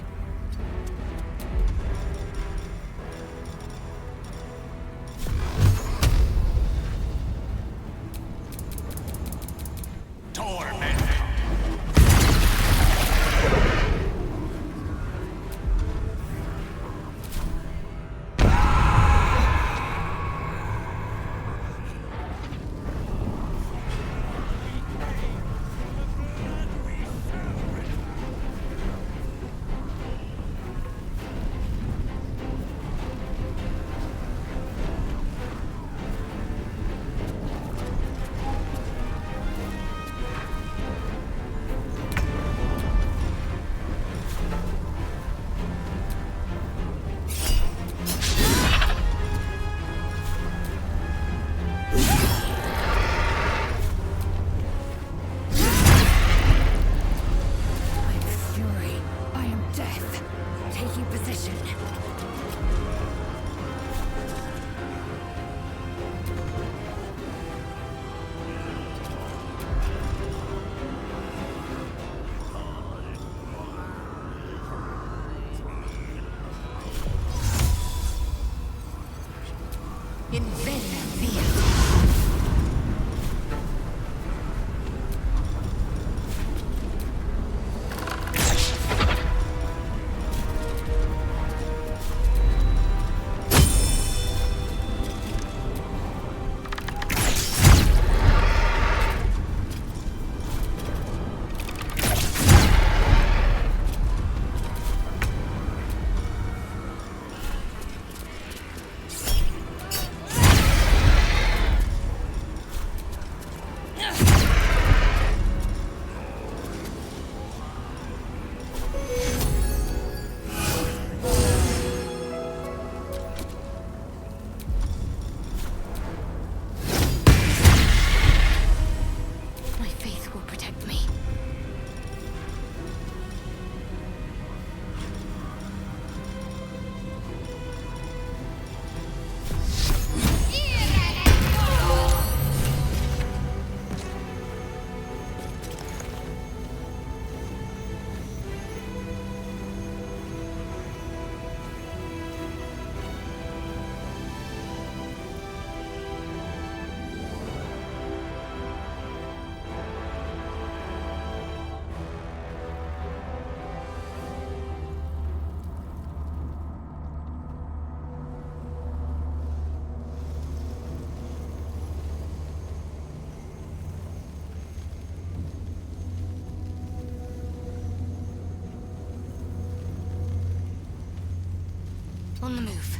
Speaker 21: On the move.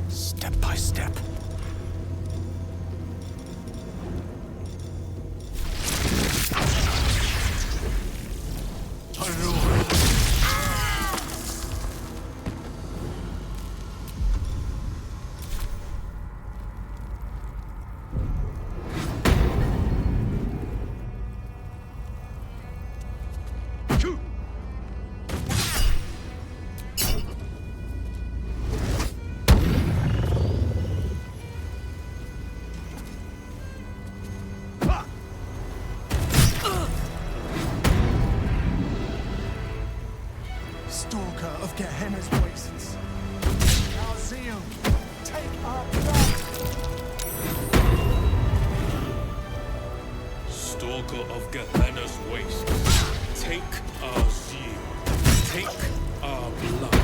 Speaker 8: Step by step.
Speaker 3: Stalker of Gehenna's wastes. Our zeal, take our blood.
Speaker 1: Stalker of Gehenna's wastes. Take our zeal. Take our blood.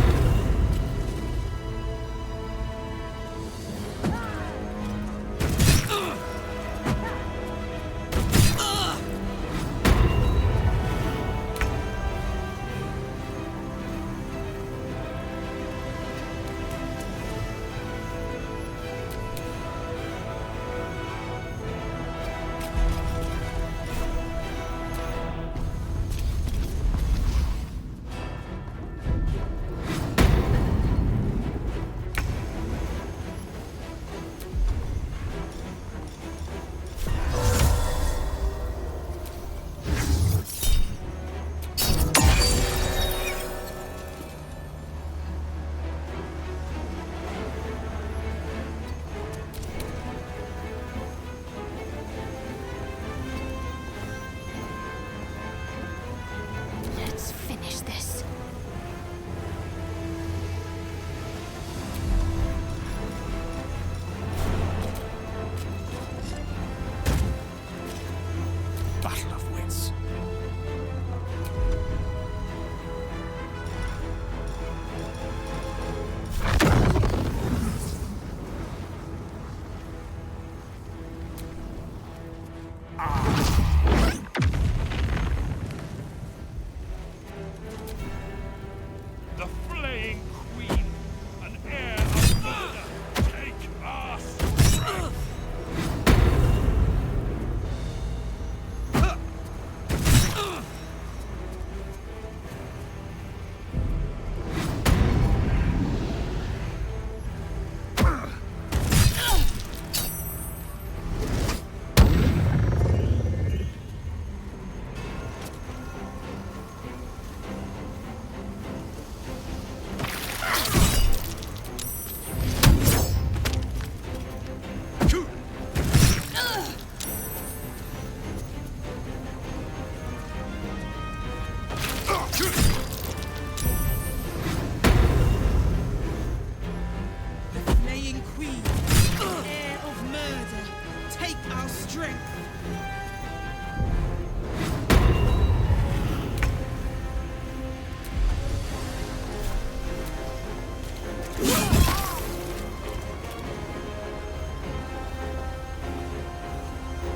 Speaker 18: The flaying queen, heir of murder, take our strength.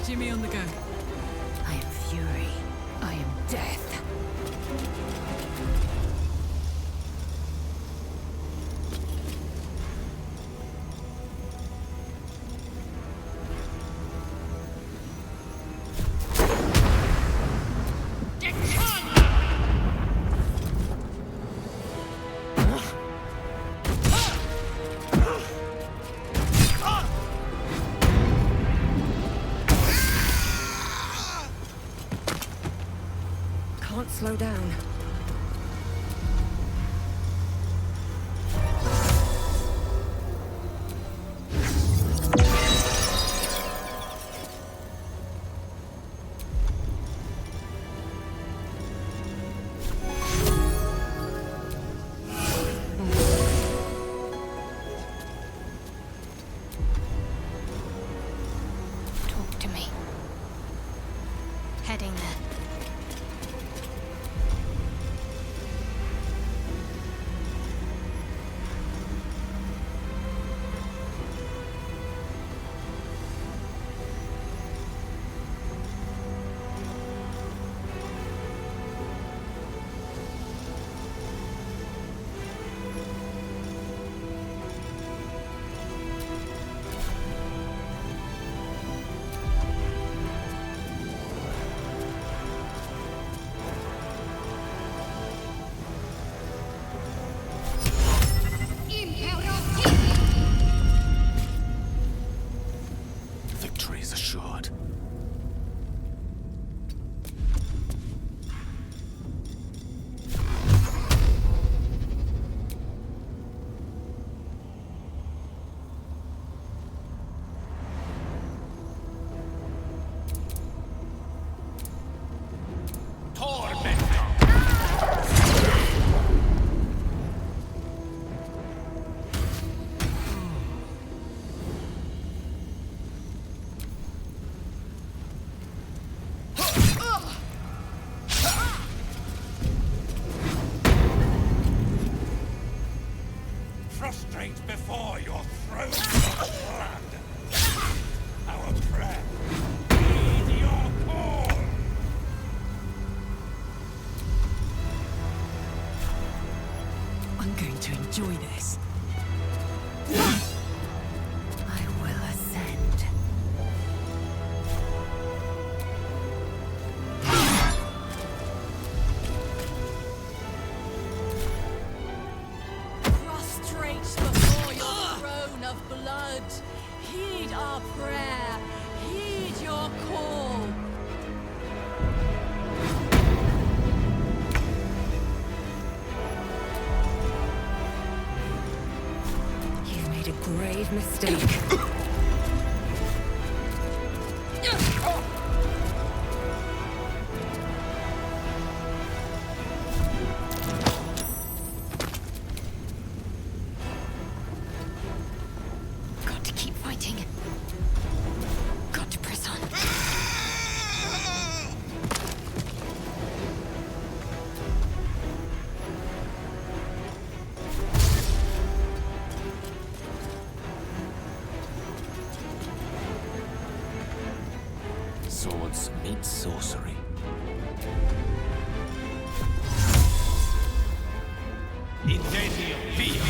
Speaker 13: Jimmy on the go.
Speaker 21: I am fury. I am death.
Speaker 22: Can't slow down.
Speaker 21: Talk to me. Heading there.
Speaker 5: Victory is assured.
Speaker 6: Prostrate before your throne of blood. Our prayer. Heed your call.
Speaker 13: I'm going to enjoy this.
Speaker 22: I will ascend.
Speaker 2: Prostrate before your throne of blood. Heed our prayer. Heed your call.
Speaker 22: You've made a grave mistake.
Speaker 21: Got to keep fighting. Got to press on.
Speaker 5: Swords meet sorcery.
Speaker 6: Incendio via.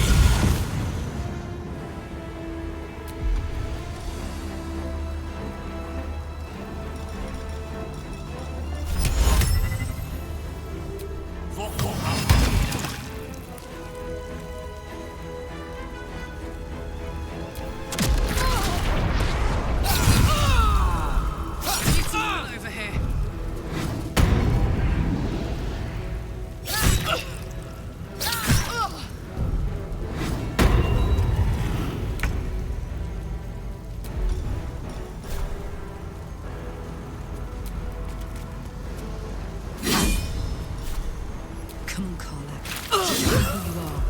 Speaker 13: It's all over here.
Speaker 2: Come on, Karlach. Show me who you are.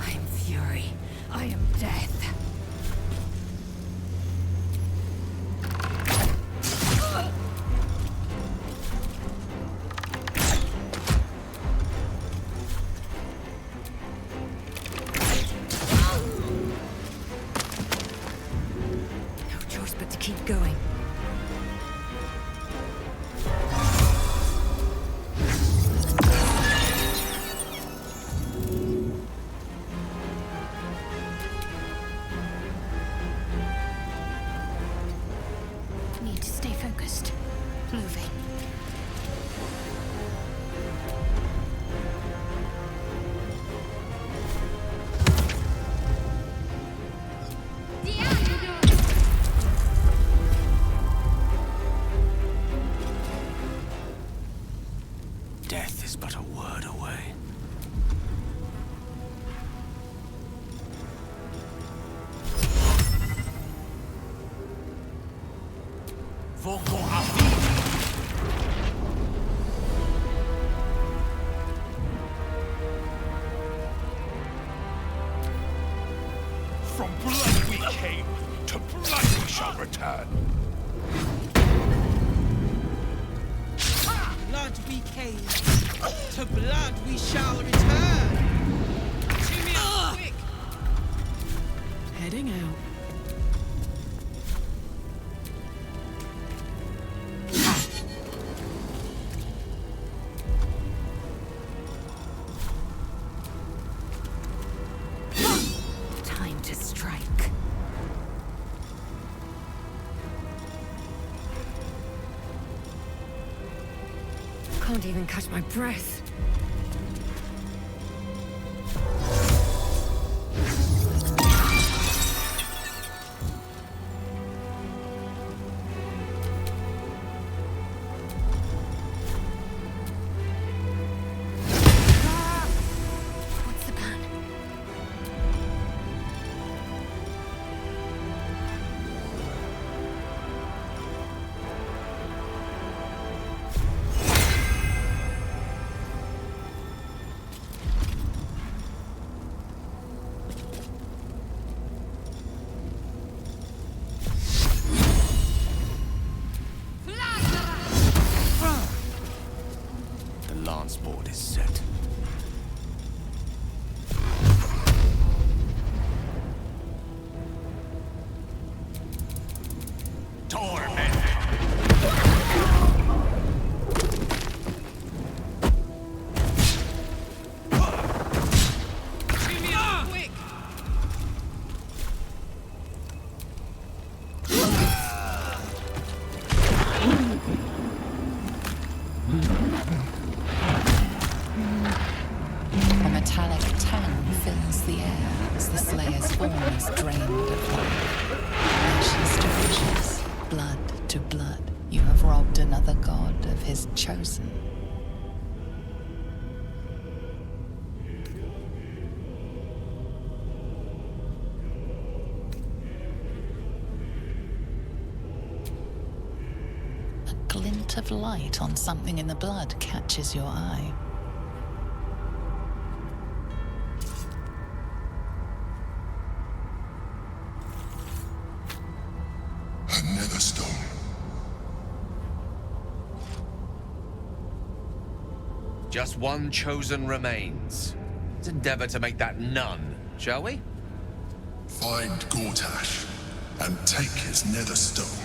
Speaker 2: I am fury. I am death. No choice but to keep going.
Speaker 21: Need to stay focused. Moving.
Speaker 6: Death is but a word away. Voco Aviti!
Speaker 8: From blood we came, to blood we shall return.
Speaker 18: Blood we came, to blood we shall return. Cheer me up, quick!
Speaker 13: Heading out.
Speaker 21: Time to strike.
Speaker 2: Can't even catch my breath.
Speaker 21: What's the plan?
Speaker 6: The lance board is set. Torment!
Speaker 18: Cheer me up, quick!
Speaker 10: A metallic tang fills the air as the Slayer's form is drained of life. Ashes to ashes, blood to blood, you have robbed another god of his chosen. A glint of light on something in the blood catches your eye.
Speaker 20: Another stone.
Speaker 5: Just one chosen remains. Let's endeavor to make that none, shall we?
Speaker 20: Find Gortash and take his nether stone.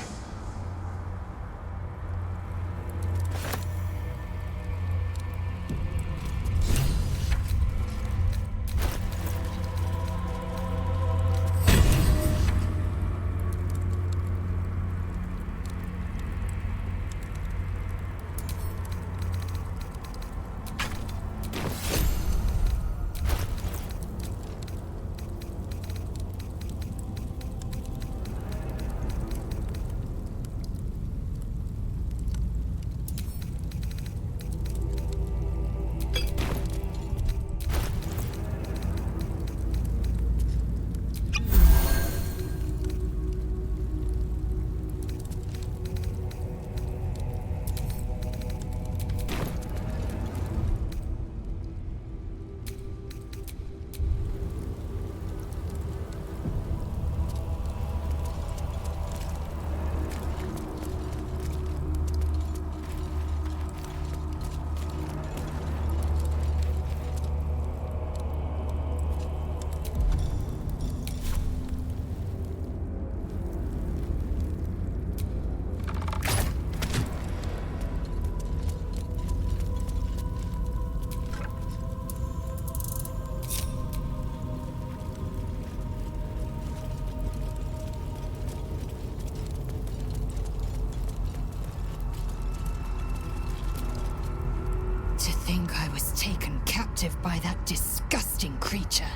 Speaker 9: was taken captive by that disgusting creature.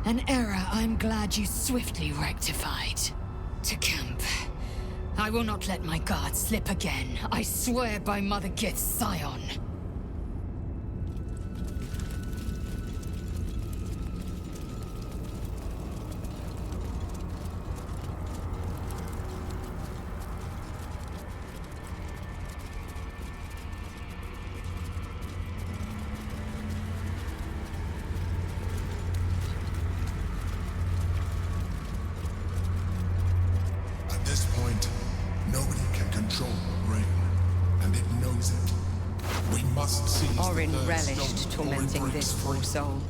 Speaker 9: An error I'm glad you swiftly rectified. To camp. I will not let my guard slip again. I swear by Mother Gith's scion.
Speaker 17: At this point, nobody can control the rain, and it knows it. We must seize
Speaker 23: Orin
Speaker 17: the third
Speaker 23: relished
Speaker 17: stone before it
Speaker 23: tormenting
Speaker 17: breaks
Speaker 23: this poor
Speaker 17: free.
Speaker 23: soul.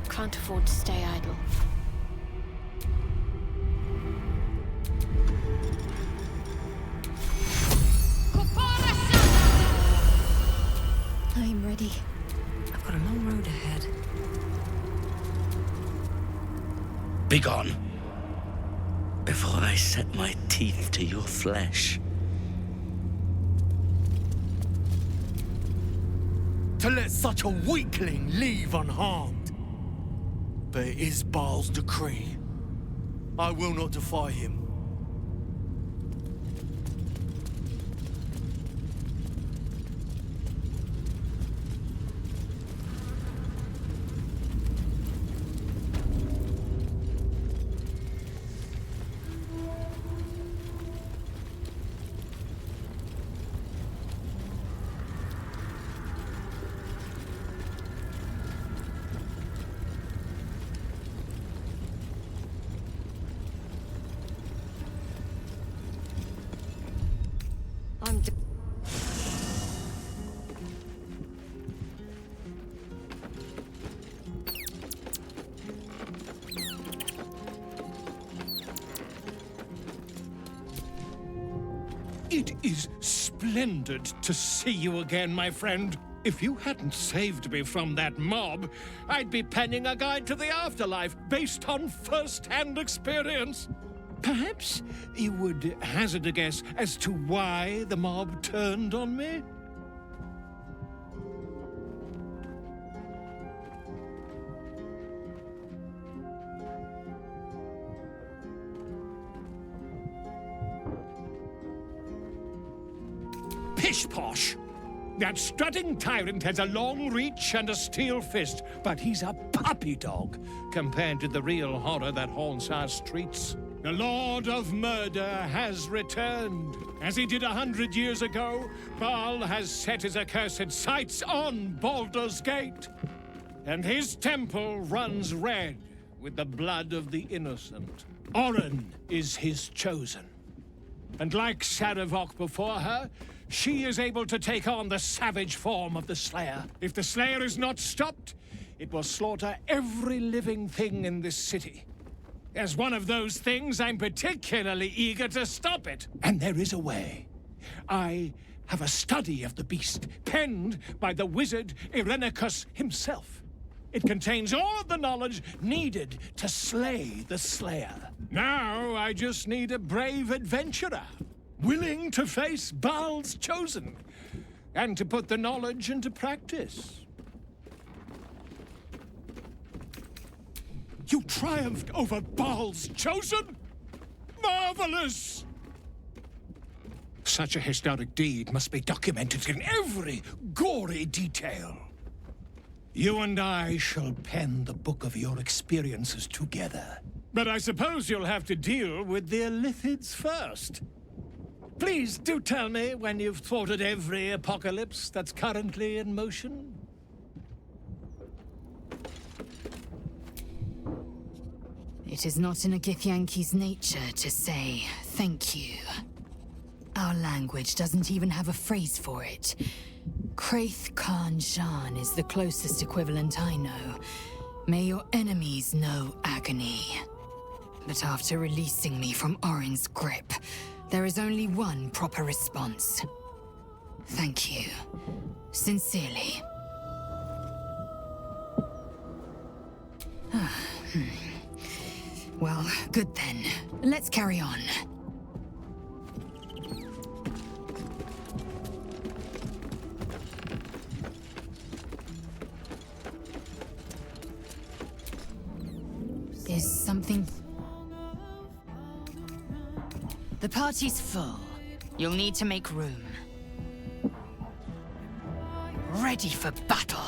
Speaker 21: Can't afford to stay idle.
Speaker 11: I'm ready.
Speaker 14: I've got a long road ahead.
Speaker 24: Begone, before I set my teeth to your flesh.
Speaker 3: To let such a weakling leave unharmed. But it is Baal's decree. I will not defy him. It is splendid to see you again, my friend. If you hadn't saved me from that mob, I'd be penning a guide to the afterlife based on first-hand experience. Perhaps you would hazard a guess as to why the mob turned on me? Pish-posh! That strutting tyrant has a long reach and a steel fist, but he's a puppy dog compared to the real horror that haunts our streets. The Lord of Murder has returned. As he did 100 years ago, Baal has set his accursed sights on Baldur's Gate. And his temple runs red with the blood of the innocent. Orin is his chosen. And like Sarevok before her, she is able to take on the savage form of the Slayer. If the Slayer is not stopped, it will slaughter every living thing in this city. As one of those things, I'm particularly eager to stop it. And there is a way. I have a study of the beast, penned by the wizard Irenicus himself. It contains all of the knowledge needed to slay the Slayer. Now I just need a brave adventurer, willing to face Baal's chosen, and to put the knowledge into practice. You triumphed over Baal's chosen? Marvelous! Such a historic deed must be documented in every gory detail. You and I shall pen the book of your experiences together. But I suppose you'll have to deal with the Illithids first. Please do tell me when you've thwarted every apocalypse that's currently in motion.
Speaker 9: It is not in a Githyanki's nature to say thank you. Our language doesn't even have a phrase for it. Kraith Khan Jan is the closest equivalent I know. May your enemies know agony. But after releasing me from Orin's grip, there is only one proper response. Thank you. Sincerely. Well, good then. Let's carry on. Is something... The party's full. You'll need to make room. Ready for battle.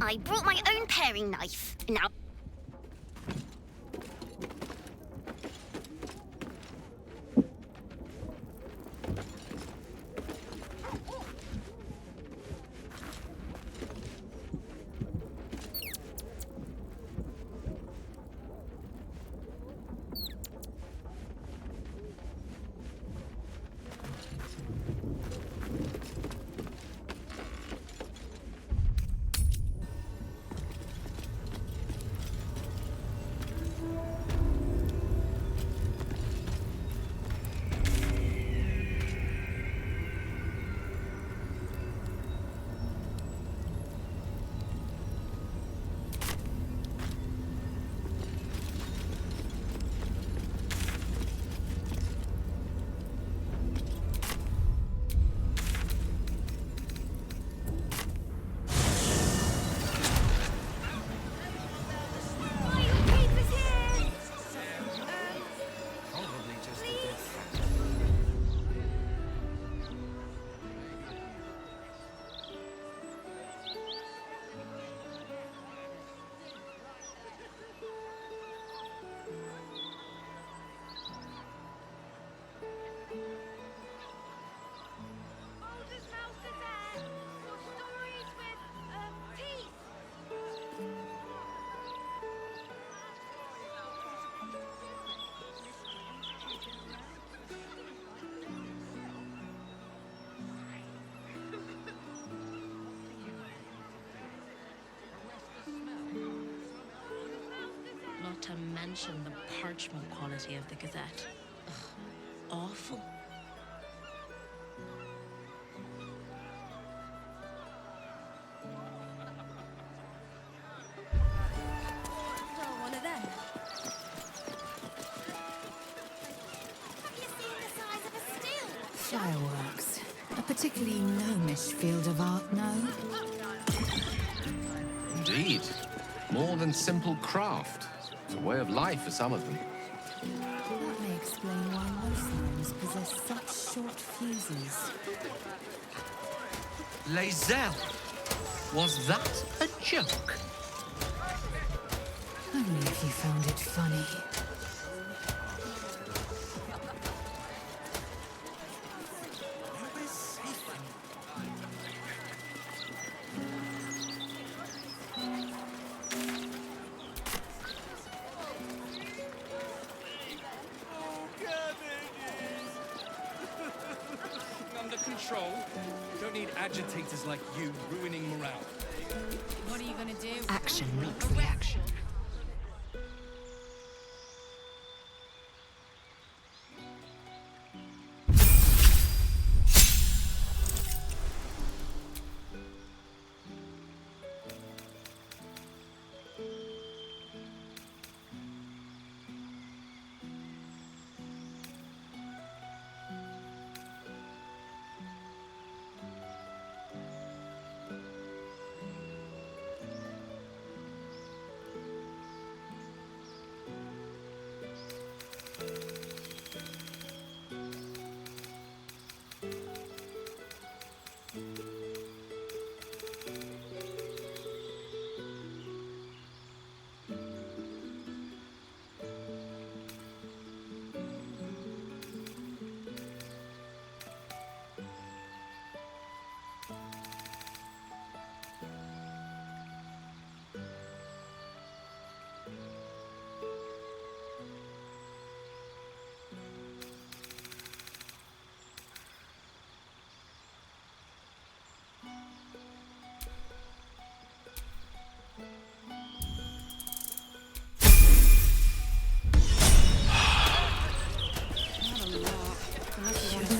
Speaker 4: I brought my own paring knife. Now...
Speaker 12: Not to mention the parchment quality of the Gazette. Ugh, awful.
Speaker 2: Well, one of them.
Speaker 9: Fireworks. A particularly gnomish field of art, no?
Speaker 5: Indeed. More than simple craft. It's a way of life for some of them.
Speaker 9: That may explain why most gnomes possess such short fuses.
Speaker 5: Lae'zel! Was that a joke?
Speaker 9: Only if you found it funny.
Speaker 16: Under control. Don't need agitators like you ruining morale.
Speaker 2: What are you gonna do?
Speaker 9: Action, not reaction.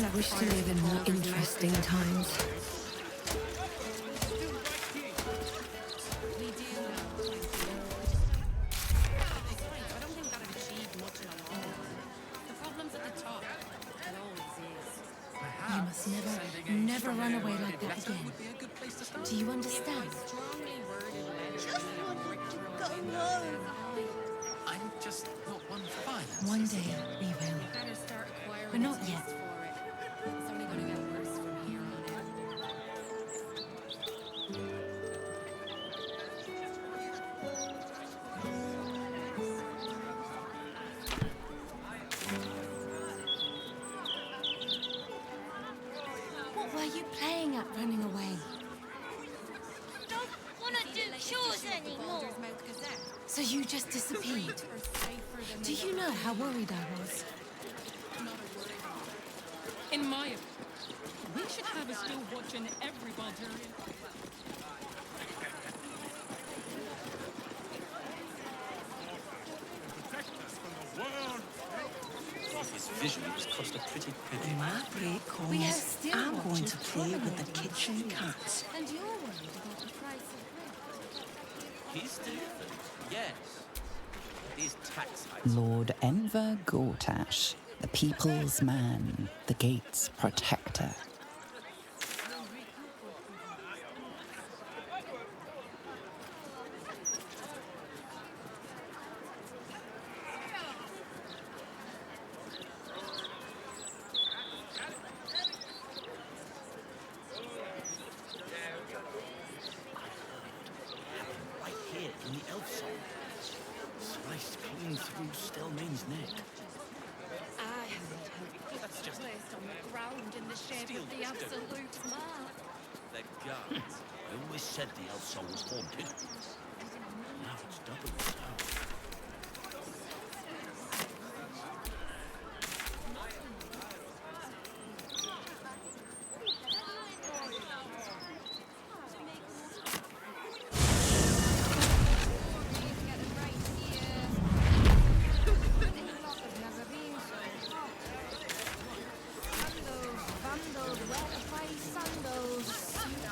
Speaker 9: I wish to live in more interesting times.
Speaker 2: You must never run away like that again. Do you understand?
Speaker 11: Just wanted to go home.
Speaker 5: I'm just not one for violence.
Speaker 2: One day we will. But not yet.
Speaker 19: It's only gonna get worse from here on
Speaker 11: you playing at running away?
Speaker 4: Don't want to do chores anymore.
Speaker 11: So you just disappeared? Do you know how worried I was?
Speaker 16: In my opinion, we should have a still watching every Baldurian.
Speaker 1: His vision was cost a pretty penny.
Speaker 22: My break
Speaker 11: We have
Speaker 22: comes.
Speaker 11: still
Speaker 22: I'm going
Speaker 11: watches
Speaker 22: to play with the
Speaker 11: promenading
Speaker 22: kitchen
Speaker 11: the
Speaker 22: cats.
Speaker 11: streets. And you're worried about the price of rent.
Speaker 1: He's delivered, yes. These tax hikes.
Speaker 10: Lord Enver Gortash, the people's man, the gate's protector.
Speaker 1: Right here in the elf song. Sliced clean through Stelmane's neck.
Speaker 19: I haven't heard
Speaker 1: That's just
Speaker 19: placed on the ground in the shape of the absolute mark.
Speaker 1: the guards. I always said the elf song was haunted. Now it's double so.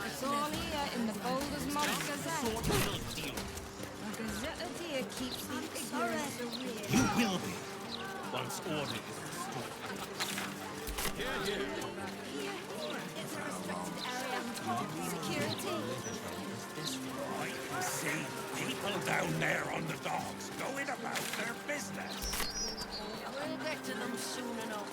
Speaker 19: It's all here in the Baldur's Mod Gazette. A Gazette a day keeps the ignorance away.
Speaker 6: You will be, once order is restored.
Speaker 19: It's a restricted area. Security.
Speaker 6: I can see people down there on the docks going about their business.
Speaker 22: We'll get to them soon enough.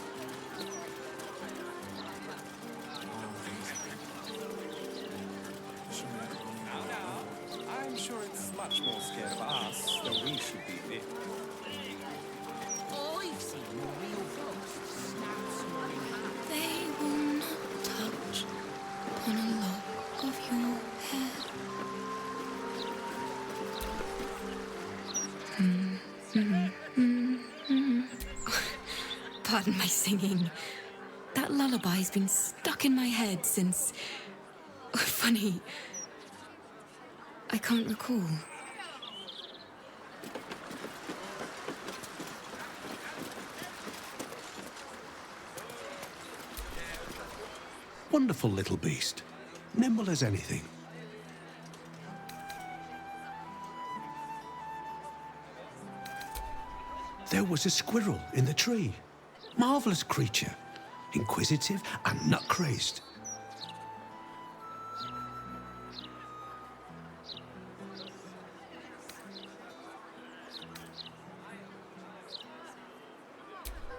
Speaker 7: I'm sure it's much more scared of us than we should be.
Speaker 22: I've seen the real ghosts snap someone in half.
Speaker 11: They will not touch on a lock of your hair. Pardon my singing. That lullaby's been stuck in my head since... Funny. I can't recall.
Speaker 15: Wonderful little beast. Nimble as anything. There was a squirrel in the tree. Marvelous creature. Inquisitive and nut-crazed.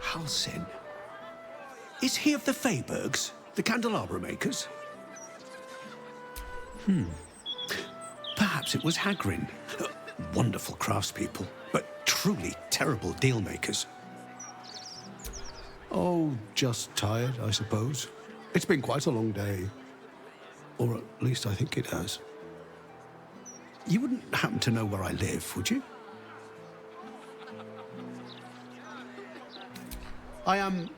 Speaker 15: Halsin. Is he of the Feybergs, the candelabra makers? Perhaps it was Hagrin. Wonderful craftspeople, but truly terrible deal makers. Oh, just tired, I suppose. It's been quite a long day. Or at least I think it has. You wouldn't happen to know where I live, would you? I am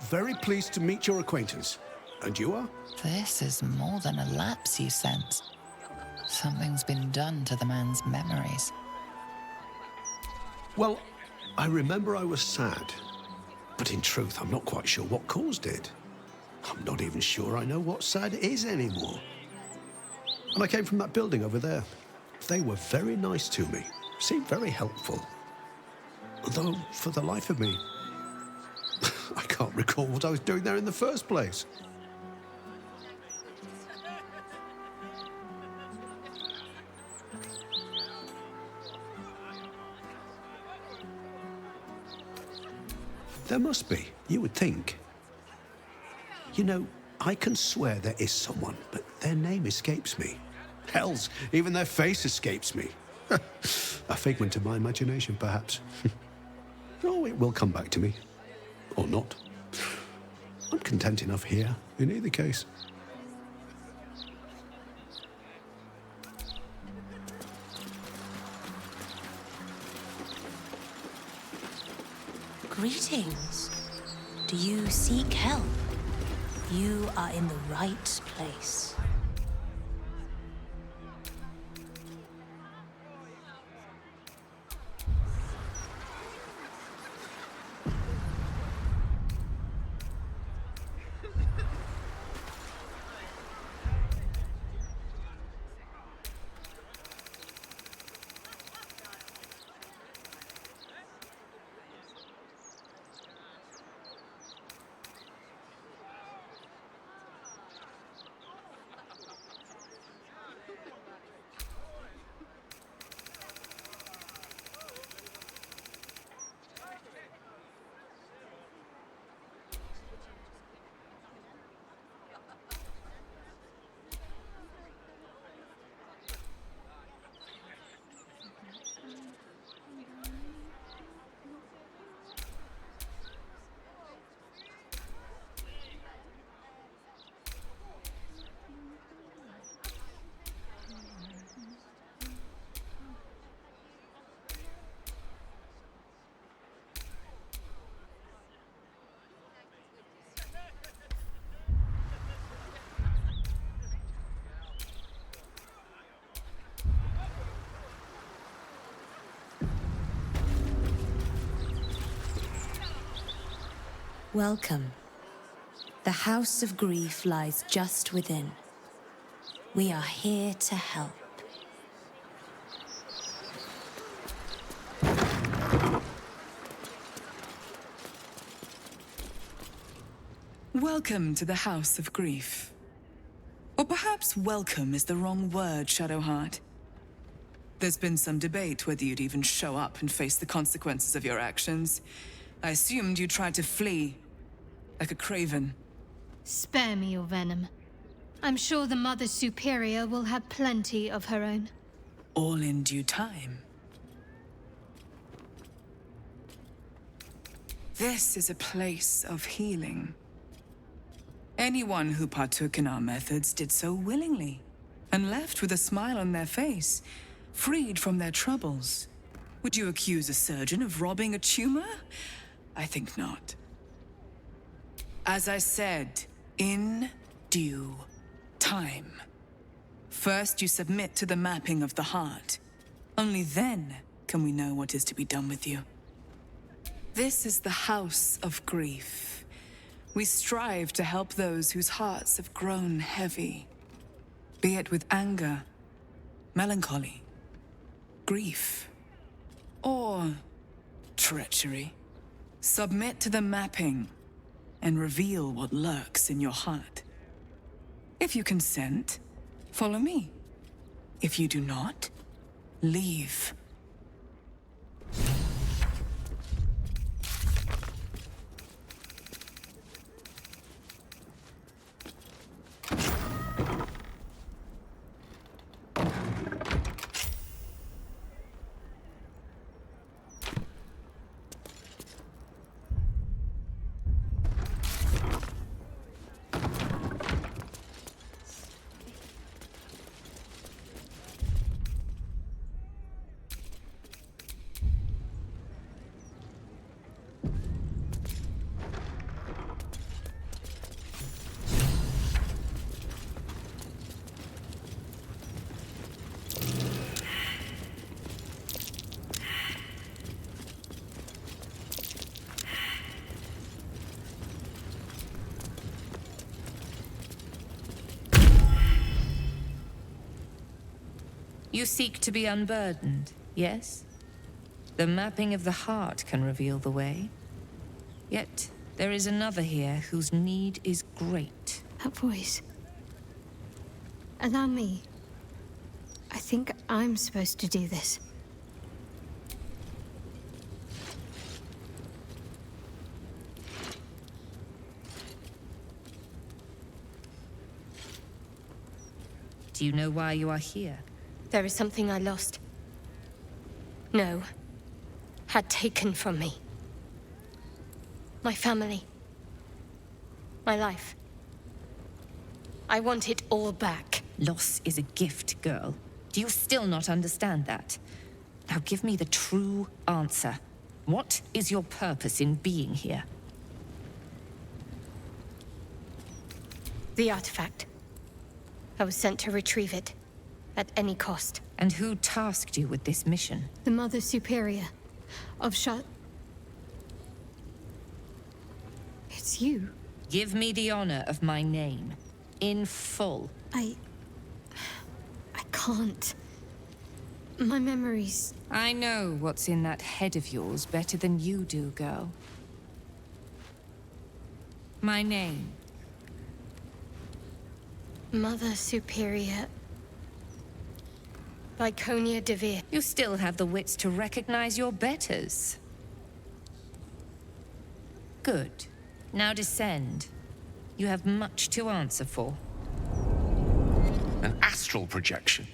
Speaker 15: very pleased to meet your acquaintance. And you are?
Speaker 10: This is more than a lapse, you sense. Something's been done to the man's memories.
Speaker 15: Well, I remember I was sad. But in truth, I'm not quite sure what caused it. I'm not even sure I know what sad is anymore. And I came from that building over there. They were very nice to me. Seemed very helpful. Although, for the life of me, I can't recall what I was doing there in the first place. There must be, you would think. You know, I can swear there is someone, but their name escapes me. Hells, even their face escapes me. A figment of my imagination, perhaps. Oh, it will come back to me. Or not. I'm content enough here, in either case.
Speaker 8: Greetings. Do you seek help? You are in the right place. Welcome. The House of Grief lies just within. We are here to help.
Speaker 13: Welcome to the House of Grief. Or perhaps welcome is the wrong word, Shadowheart. There's been some debate whether you'd even show up and face the consequences of your actions. I assumed you tried to flee, like a craven.
Speaker 21: Spare me your venom. I'm sure the Mother Superior will have plenty of her own.
Speaker 13: All in due time. This is a place of healing. Anyone who partook in our methods did so willingly, and left with a smile on their face, freed from their troubles. Would you accuse a surgeon of robbing a tumor? I think not. As I said, in due time. First, you submit to the mapping of the heart. Only then can we know what is to be done with you. This is the House of Grief. We strive to help those whose hearts have grown heavy, be it with anger, melancholy, grief, or treachery. Submit to the mapping and reveal what lurks in your heart. If you consent, follow me. If you do not, leave.
Speaker 18: You seek to be unburdened, yes? The mapping of the heart can reveal the way. Yet, there is another here whose need is great.
Speaker 21: That voice. Allow me. I think I'm supposed to do this.
Speaker 18: Do you know why you are here?
Speaker 23: There is something I lost. No. Had taken from me. My family. My life. I want it all back.
Speaker 18: Loss is a gift, girl. Do you still not understand that? Now give me the true answer. What is your purpose in being here?
Speaker 23: The artifact. I was sent to retrieve it. At any cost.
Speaker 18: And who tasked you with this mission?
Speaker 21: The Mother Superior of It's you.
Speaker 18: Give me the honor of my name. In full.
Speaker 21: I can't. My memories...
Speaker 18: I know what's in that head of yours better than you do, girl. My name.
Speaker 23: Mother Superior... Lyconia Devere.
Speaker 18: You still have the wits to recognize your betters. Good. Now descend. You have much to answer for.
Speaker 5: An astral projection.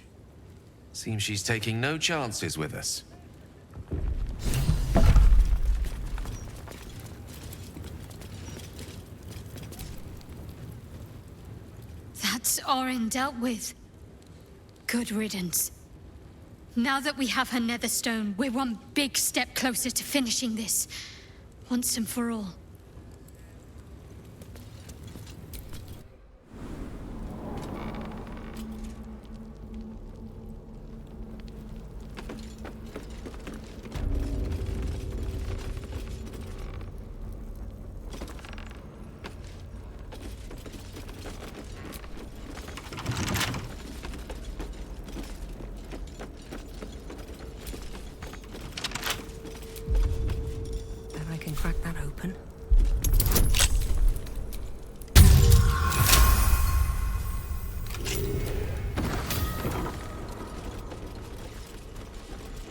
Speaker 5: Seems she's taking no chances with us.
Speaker 21: That's Orin dealt with. Good riddance. Now that we have her Netherstone, we're one big step closer to finishing this. Once and for all.
Speaker 23: Crack that open.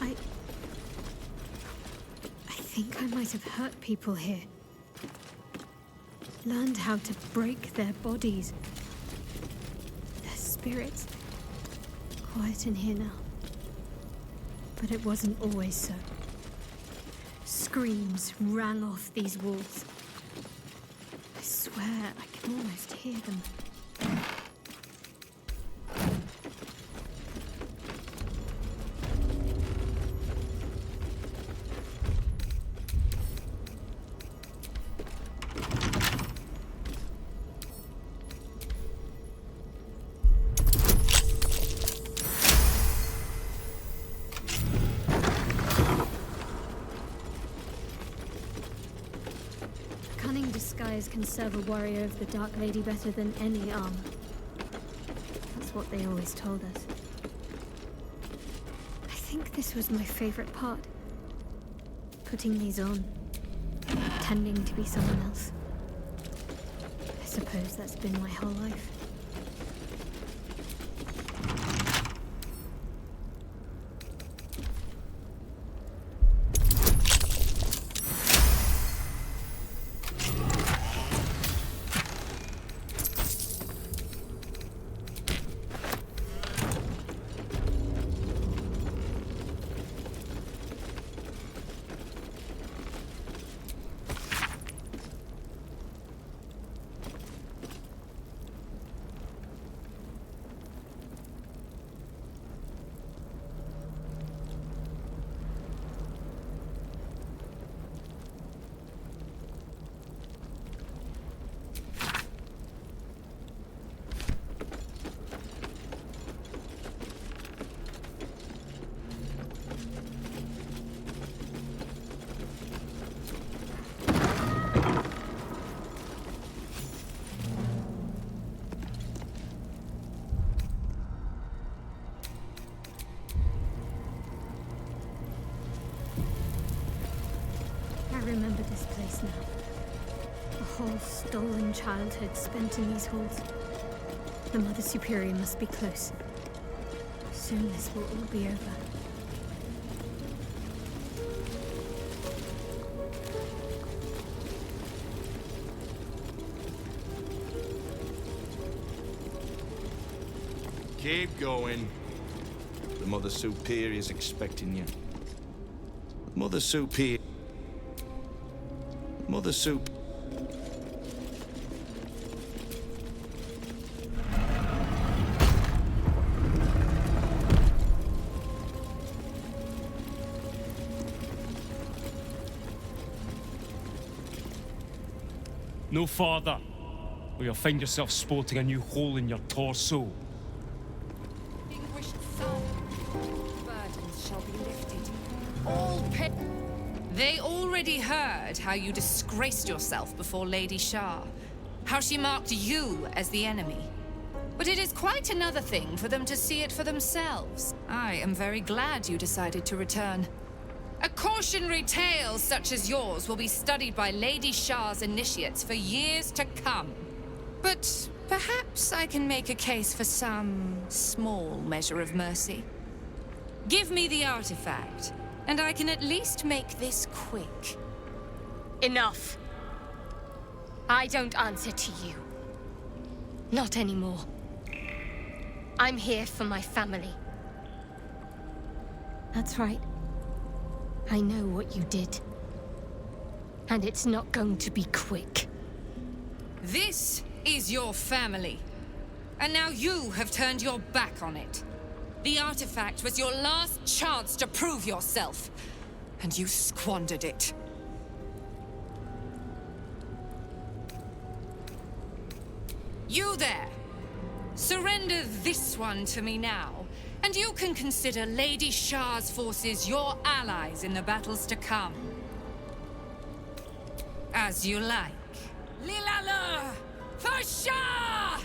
Speaker 21: I think I might have hurt people here. Learned how to break their bodies. Their spirits. Quiet in here now. But it wasn't always so. Screams rang off these walls. I swear I can almost hear them. Disguise can serve a warrior of the Dark Lady better than any armor. That's what they always told us. I think this was my favorite part. Putting these on. Pretending to be someone else. I suppose that's been my whole life. I remember this place now. A whole stolen childhood spent in these halls. The Mother Superior must be close. Soon this will all be over.
Speaker 14: Keep going. The Mother Superior's expecting you. Mother Superior. Mother Sup.
Speaker 3: No farther, or you'll find yourself sporting a new hole in your torso.
Speaker 18: Distinguished son, burdens shall be lifted. All They already heard how you disgraced yourself before Lady Shah, how she marked you as the enemy. But it is quite another thing for them to see it for themselves. I am very glad you decided to return. A cautionary tale such as yours will be studied by Lady Shah's initiates for years to come. But perhaps I can make a case for some small measure of mercy. Give me the artifact, and I can at least make this quick.
Speaker 23: Enough. I don't answer to you. Not anymore. I'm here for my family.
Speaker 21: That's right.
Speaker 23: I know what you did. And it's not going to be quick.
Speaker 18: This is your family. And now you have turned your back on it. The artifact was your last chance to prove yourself. And you squandered it. You there! Surrender this one to me now, and you can consider Lady Shah's forces your allies in the battles to come. As you like. Lilala! For Shah!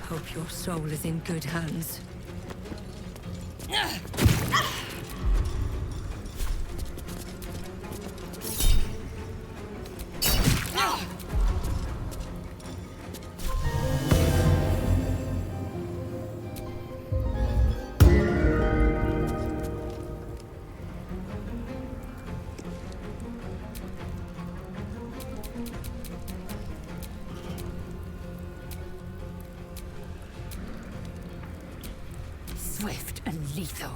Speaker 23: Hope your soul is in good hands. Swift and lethal.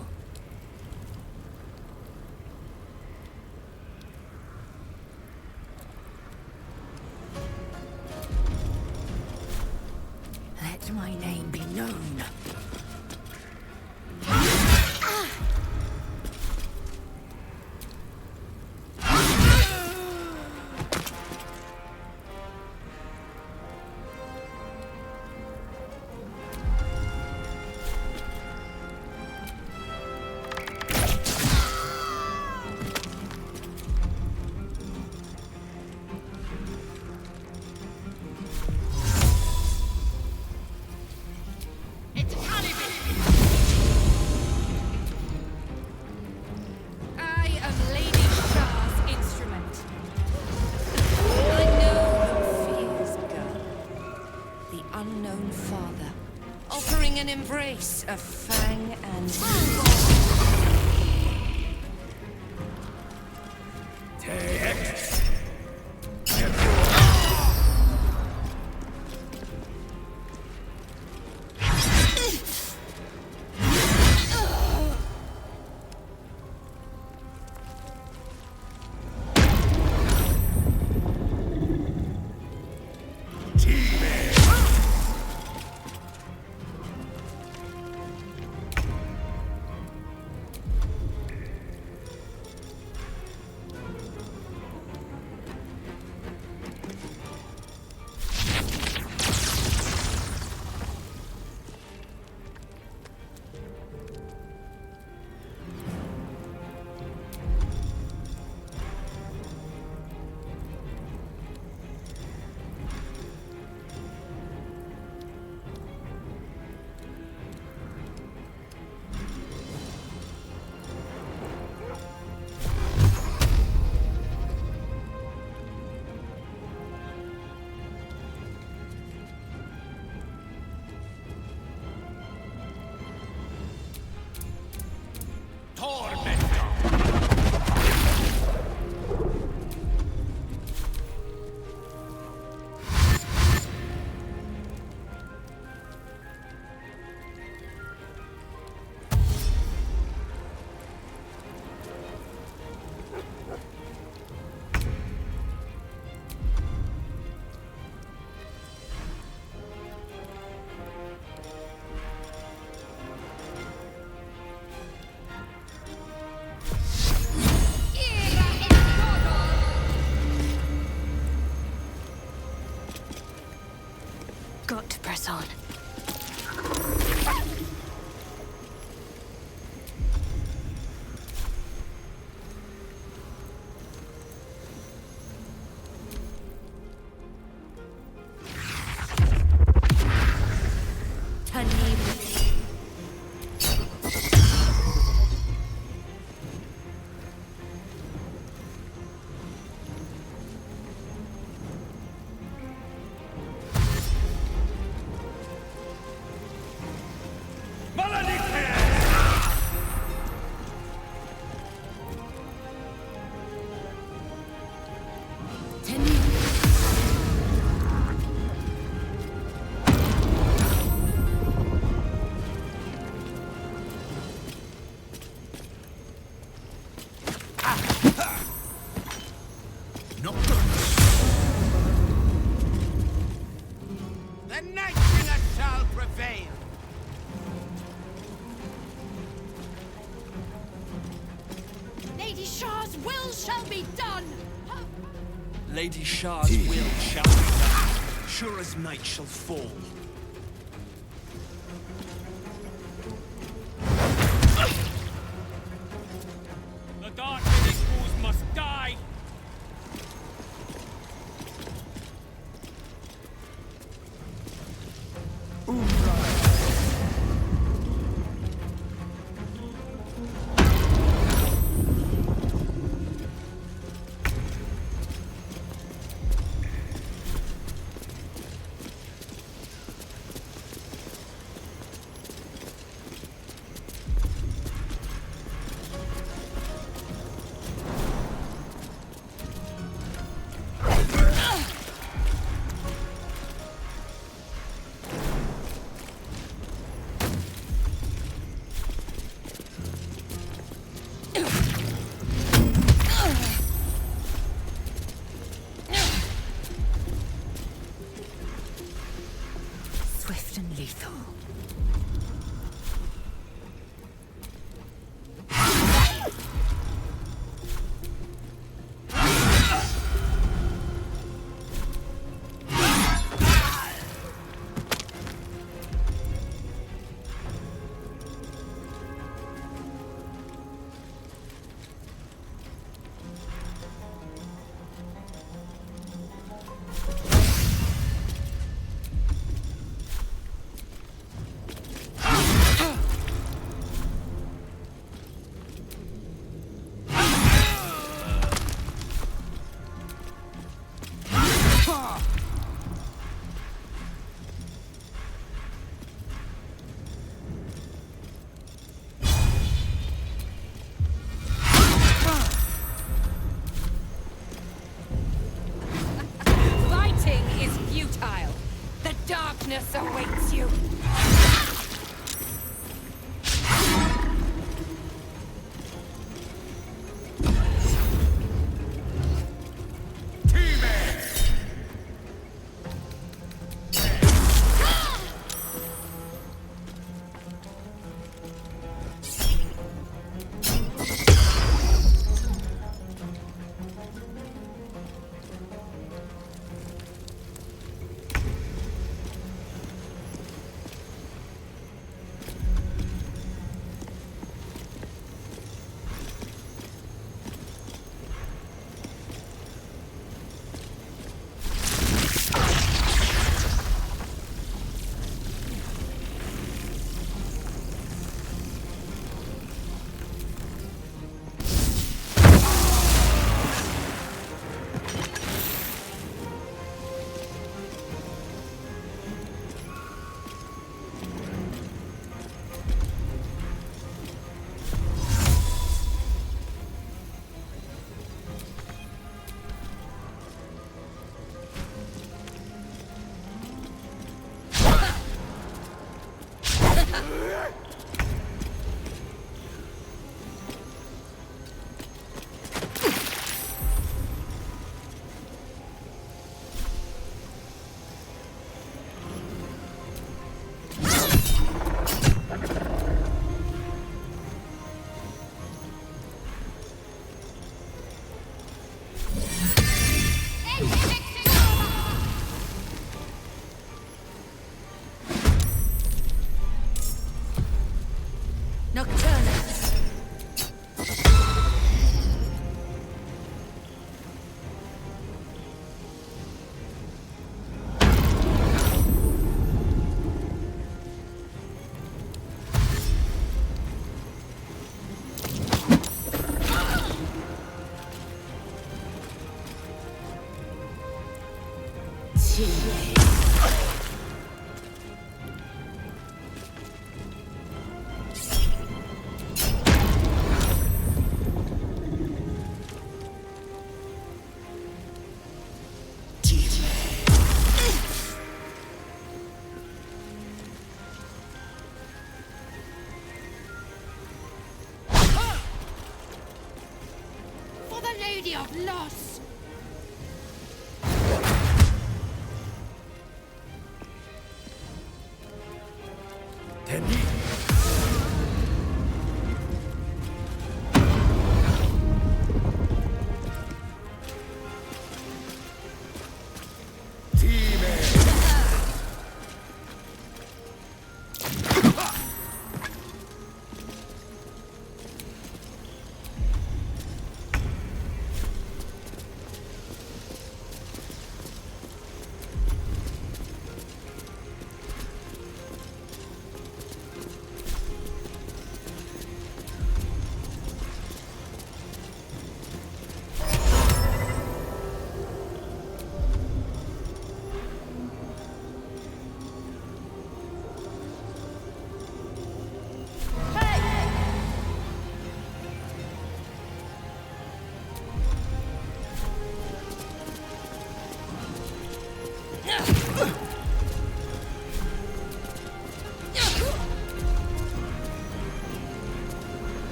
Speaker 23: Let my name be known.
Speaker 18: Embrace of fang and
Speaker 21: on.
Speaker 6: The Night Bringer shall prevail.
Speaker 2: Lady Shah's will shall be done!
Speaker 16: Lady Shah's will shall be done, sure as night shall fall.
Speaker 3: The Dark Lady Fools must die!
Speaker 2: For the Lady of Loss!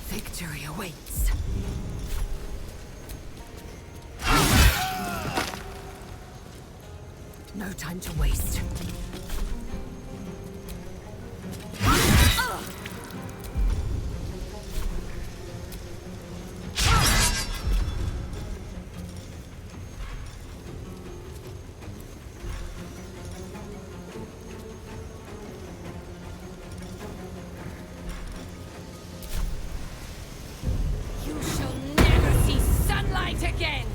Speaker 9: Victory awaits. No time to waste.
Speaker 2: You shall never see sunlight again!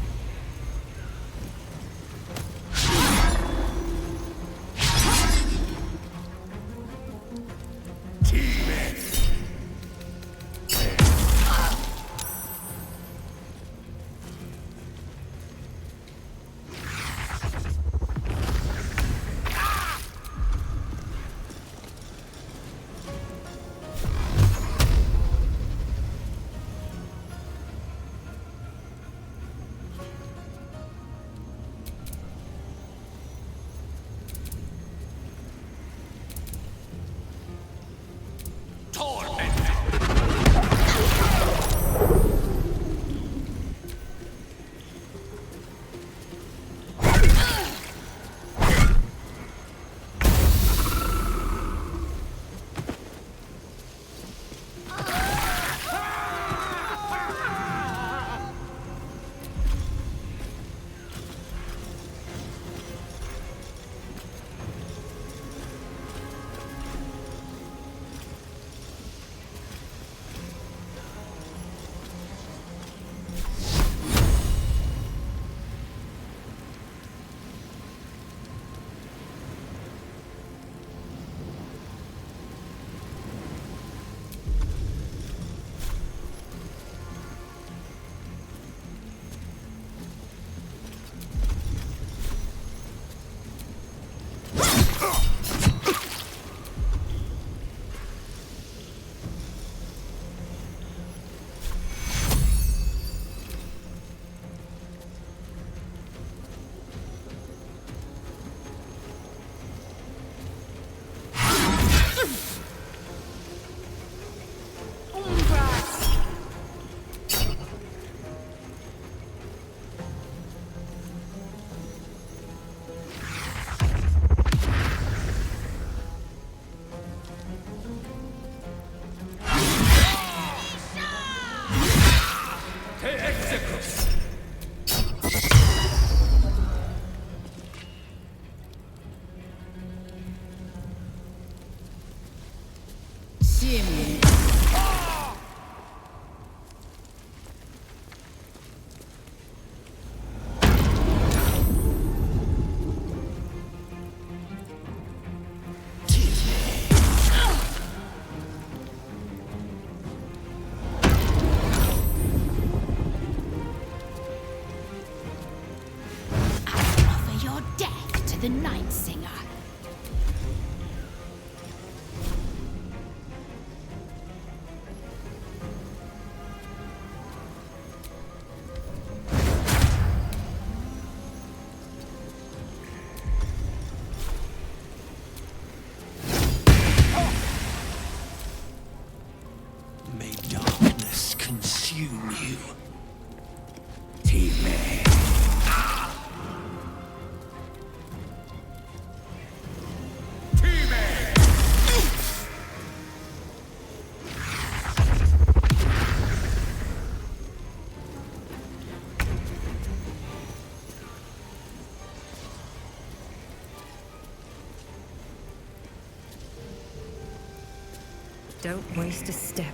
Speaker 11: Don't waste a step.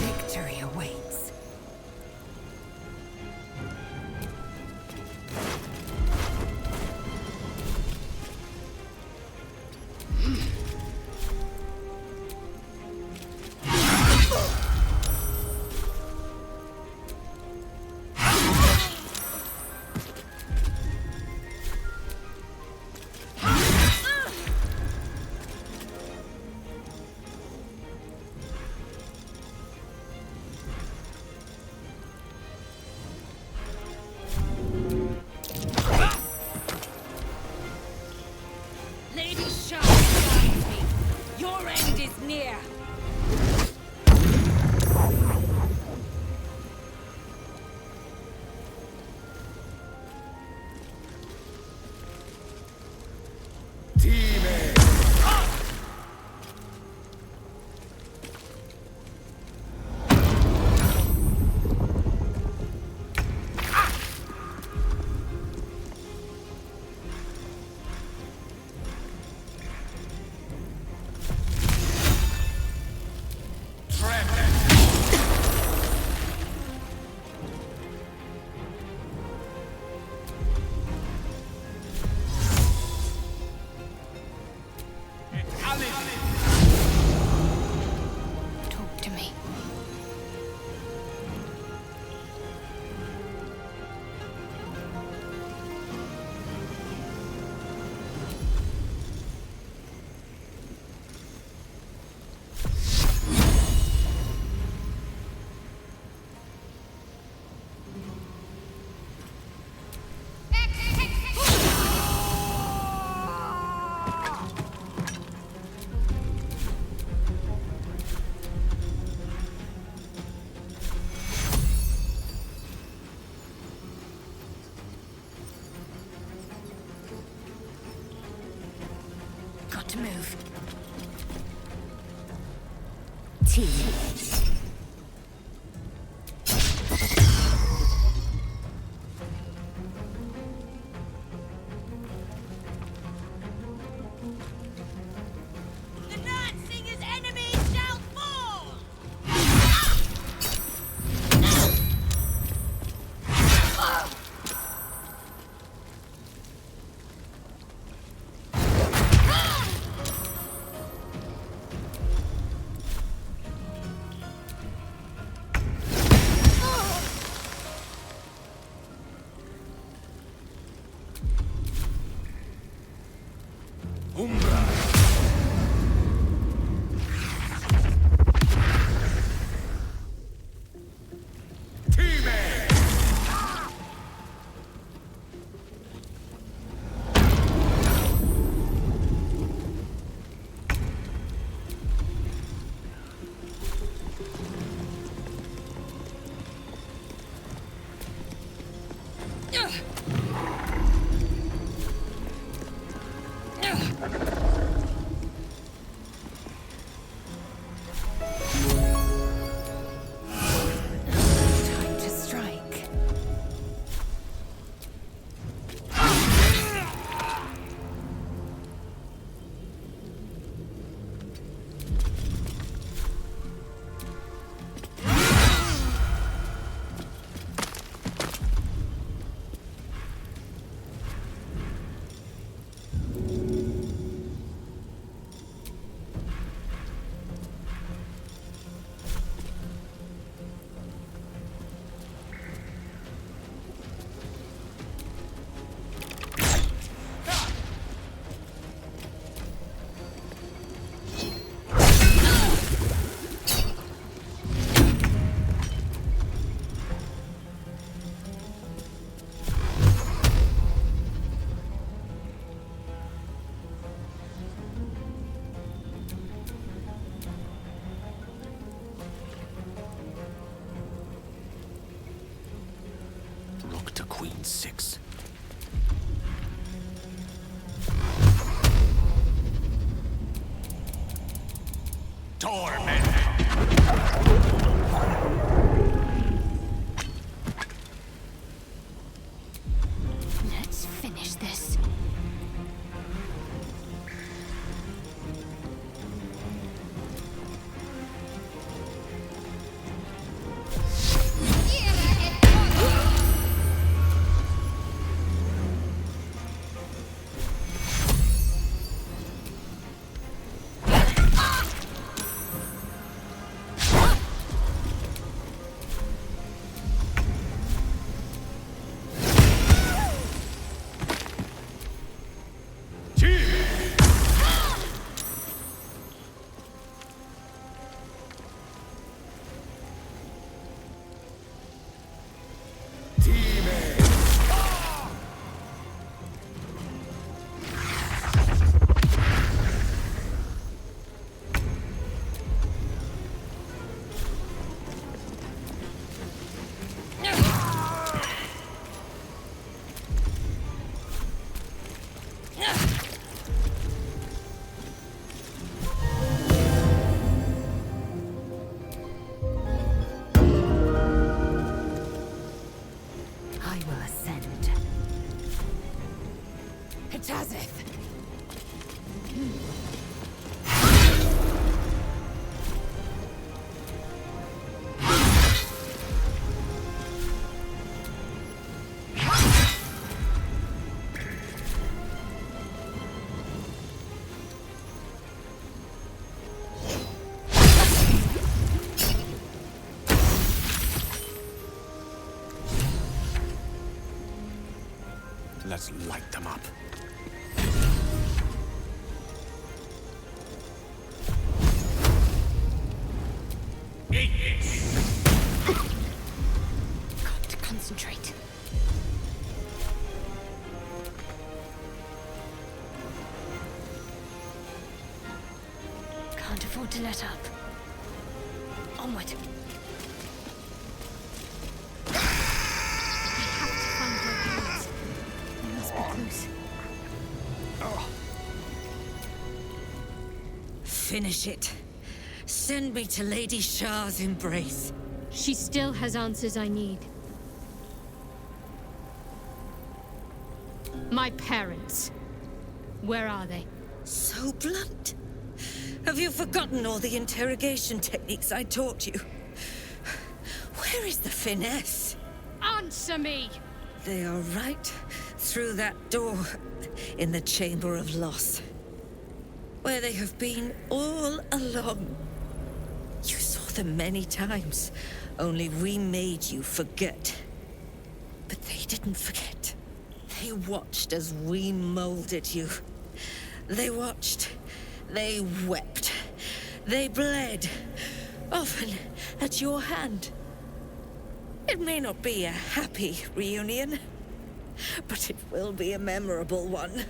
Speaker 11: Victory awaits.
Speaker 2: Lady Shah guides me. Your end is near.
Speaker 23: Talk to me.
Speaker 11: Got to move. Team.
Speaker 2: The Night Singer's enemies shall fall!
Speaker 11: Time to strike.
Speaker 1: Rook to Queen 6.
Speaker 6: torment.
Speaker 23: Let's finish this.
Speaker 11: I will ascend.
Speaker 23: Hitazith!
Speaker 6: Let's light them up.
Speaker 23: Got to concentrate. Can't afford to let up. Onward. I have to find their guards. They must be close.
Speaker 2: Finish it. Send me to Lady Shah's embrace.
Speaker 21: She still has answers I need. My parents. Where are they?
Speaker 2: So blunt. Have you forgotten all the interrogation techniques I taught you? Where is the finesse?
Speaker 21: Answer me!
Speaker 2: They are right through that door in the Chamber of Loss, where they have been all along. You saw them many times, only we made you forget. But they didn't forget. They watched as we molded you. They watched. They wept. They bled. Often at your hand. It may not be a happy reunion, but it will be a memorable one.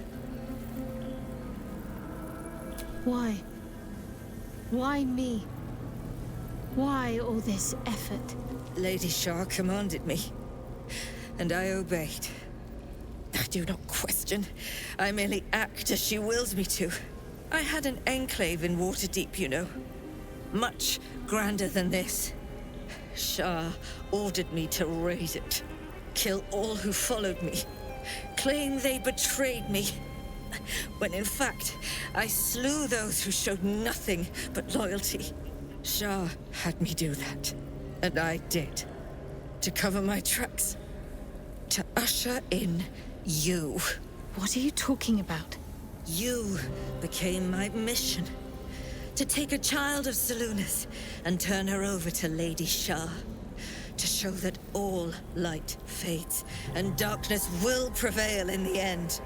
Speaker 21: Why? Why me? Why all this effort?
Speaker 2: Lady Shah commanded me, and I obeyed. I do not question. I merely act as she wills me to. I had an enclave in Waterdeep, you know. Much grander than this. Shah ordered me to raid it. Kill all who followed me. Claim they betrayed me. When in fact, I slew those who showed nothing but loyalty. Shah had me do that. And I did. To cover my tracks. To usher in you.
Speaker 21: What are you talking about?
Speaker 2: You became my mission. To take a child of Selûne's and turn her over to Lady Shah. To show that all light fades and darkness will prevail in the end.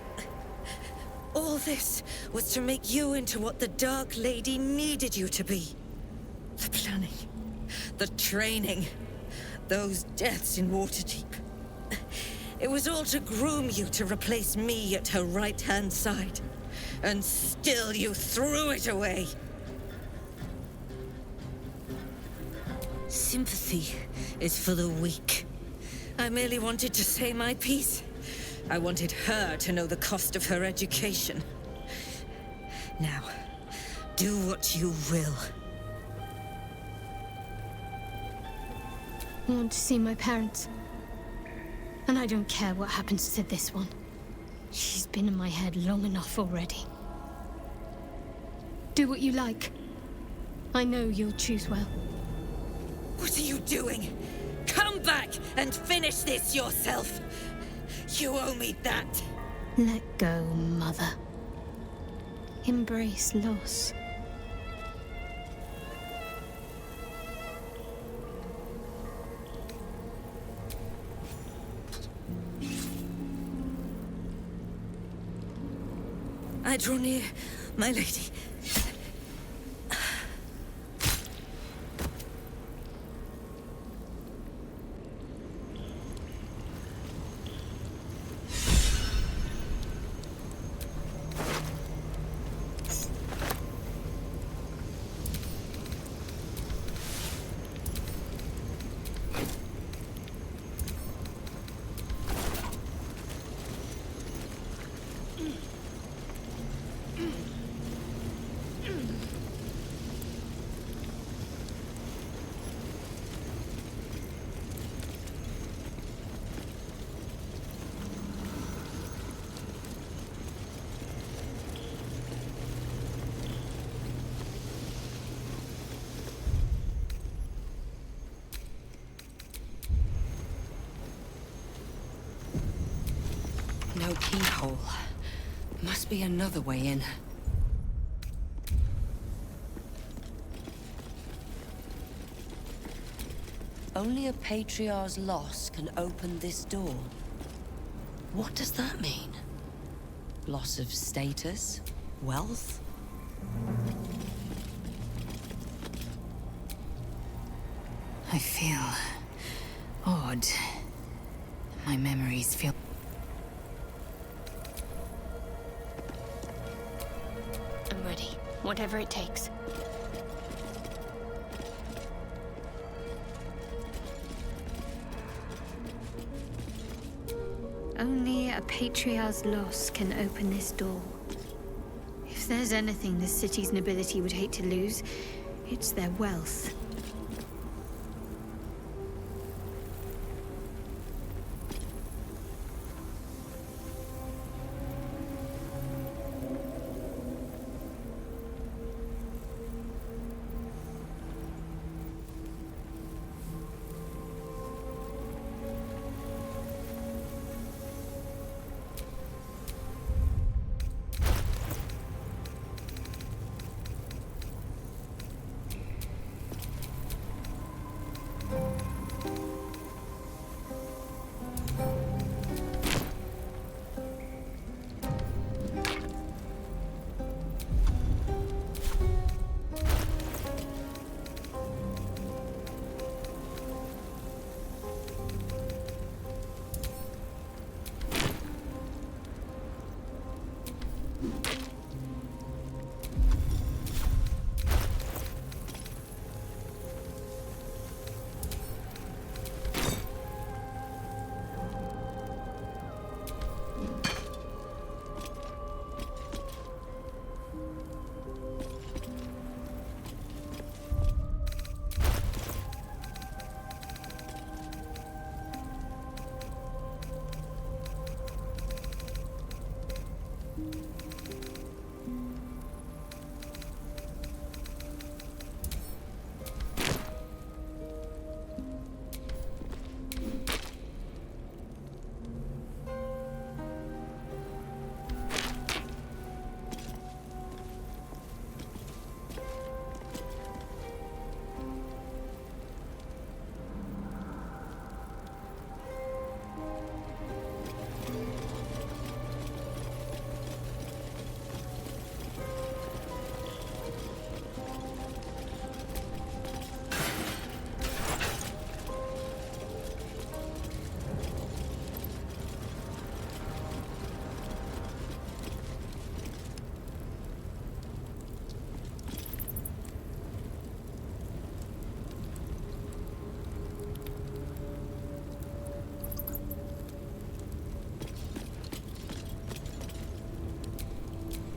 Speaker 2: All this was to make you into what the Dark Lady needed you to be. The planning, the training, those deaths in Waterdeep. It was all to groom you to replace me at her right-hand side. And still you threw it away. Sympathy is for the weak. I merely wanted to say my piece. I wanted her to know the cost of her education. Now, do what you will.
Speaker 21: I want to see my parents. And I don't care what happens to this one. She's been in my head long enough already. Do what you like. I know you'll choose well.
Speaker 2: What are you doing? Come back and finish this yourself. You owe me that.
Speaker 21: Let go, Mother. Embrace loss.
Speaker 2: I draw near, my lady.
Speaker 11: No keyhole. Must be another way in. Only a patriarch's loss can open this door. What does that mean? Loss of status? Wealth?
Speaker 9: I feel odd. My memories feel...
Speaker 21: I'm ready. Whatever it takes. Only a patriarch's loss can open this door. If there's anything this city's nobility would hate to lose, it's their wealth.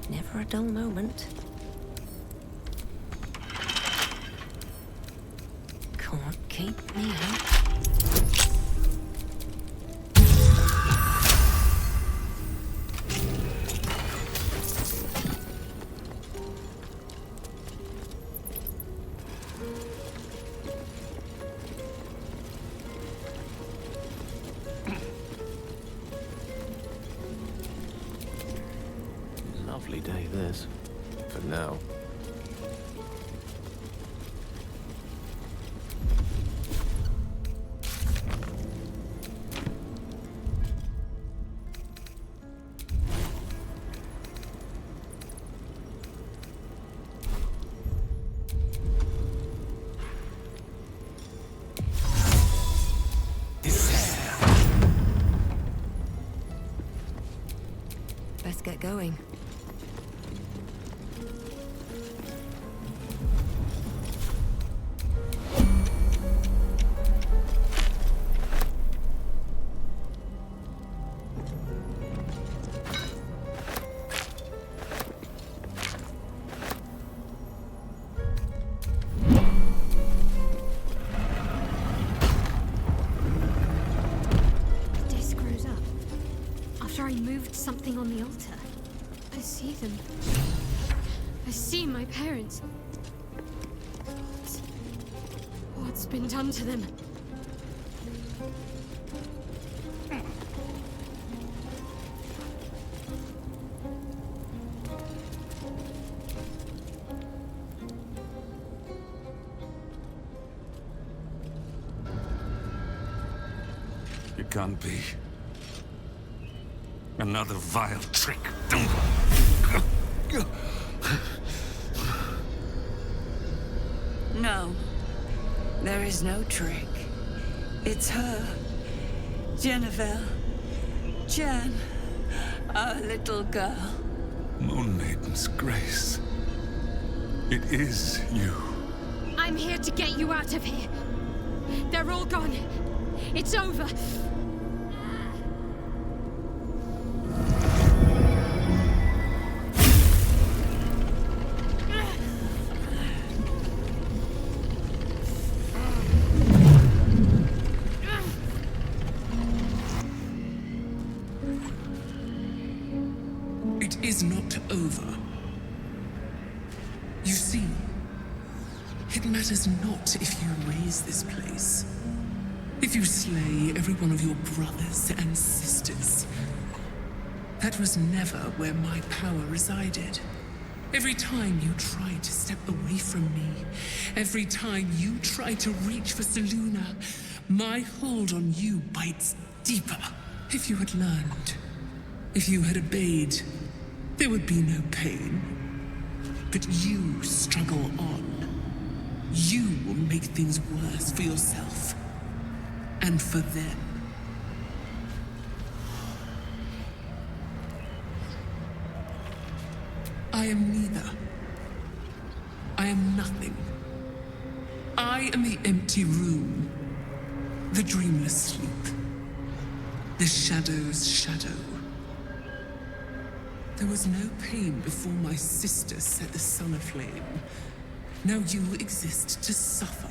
Speaker 11: Never a dull moment. Can't keep me out.
Speaker 5: this. For now.
Speaker 11: Best get going.
Speaker 21: The disc grows up. After I moved something on the altar, I see them. I see my parents. What's been done to them?
Speaker 6: It can't be. Another vile trick.
Speaker 12: No. There is no trick. It's her. Jennifer. Jan. Our little girl.
Speaker 6: Moon Maiden's grace. It is you.
Speaker 21: I'm here to get you out of here. They're all gone. It's over.
Speaker 13: It is not over. You see, it matters not if you raise this place. If you slay every one of your brothers and sisters. That was never where my power resided. Every time you tried to step away from me, every time you tried to reach for Selûne, my hold on you bites deeper. If you had learned, if you had obeyed, there would be no pain. But you struggle on. You will make things worse for yourself. And for them. I am neither. I am nothing. I am the empty room. The dreamless sleep. The shadow's shadow. There was no pain before my sister set the sun aflame. Now you exist to suffer.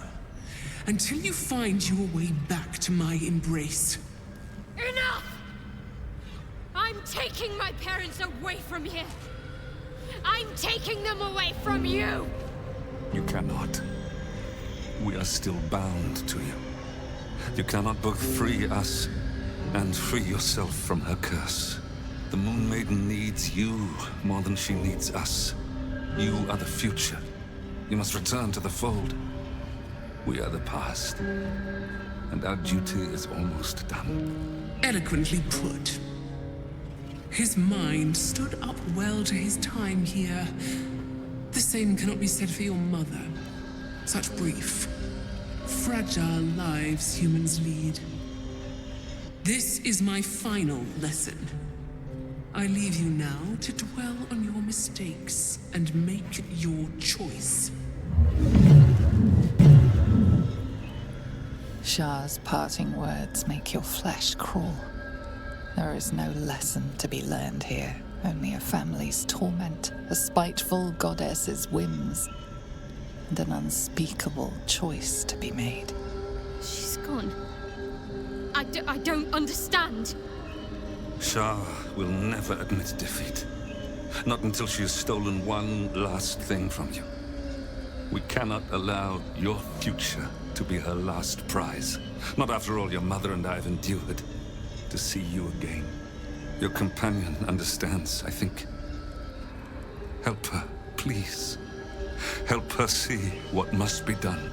Speaker 13: Until you find your way back to my embrace.
Speaker 21: Enough! I'm taking my parents away from here. I'm taking them away from you!
Speaker 6: You cannot. We are still bound to you. You cannot both free us and free yourself from her curse. The Moon Maiden needs you more than she needs us. You are the future. You must return to the fold. We are the past, and our duty is almost done.
Speaker 13: Eloquently put. His mind stood up well to his time here. The same cannot be said for your mother. Such brief, fragile lives humans lead. This is my final lesson. I leave you now to dwell on your mistakes and make your choice.
Speaker 10: Shah's parting words make your flesh crawl. There is no lesson to be learned here, only a family's torment, a spiteful goddess's whims, and an unspeakable choice to be made.
Speaker 21: She's gone. I don't understand.
Speaker 6: Shah will never admit defeat. Not until she has stolen one last thing from you. We cannot allow your future to be her last prize. Not after all your mother and I have endured. To see you again. Your companion understands, I think. Help her, please. Help her see what must be done.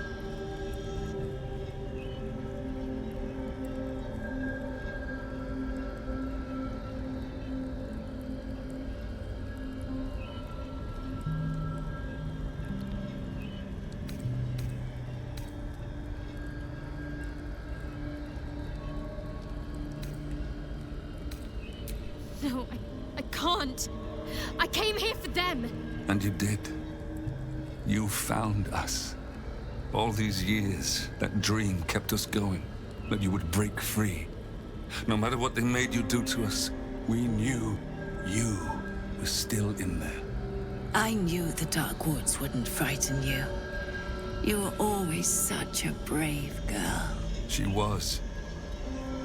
Speaker 23: No, I can't. I came here for them.
Speaker 6: And you did. You found us. All these years, that dream kept us going. That you would break free. No matter what they made you do to us, we knew you were still in there.
Speaker 12: I knew the Dark Woods wouldn't frighten you. You were always such a brave girl.
Speaker 6: She was,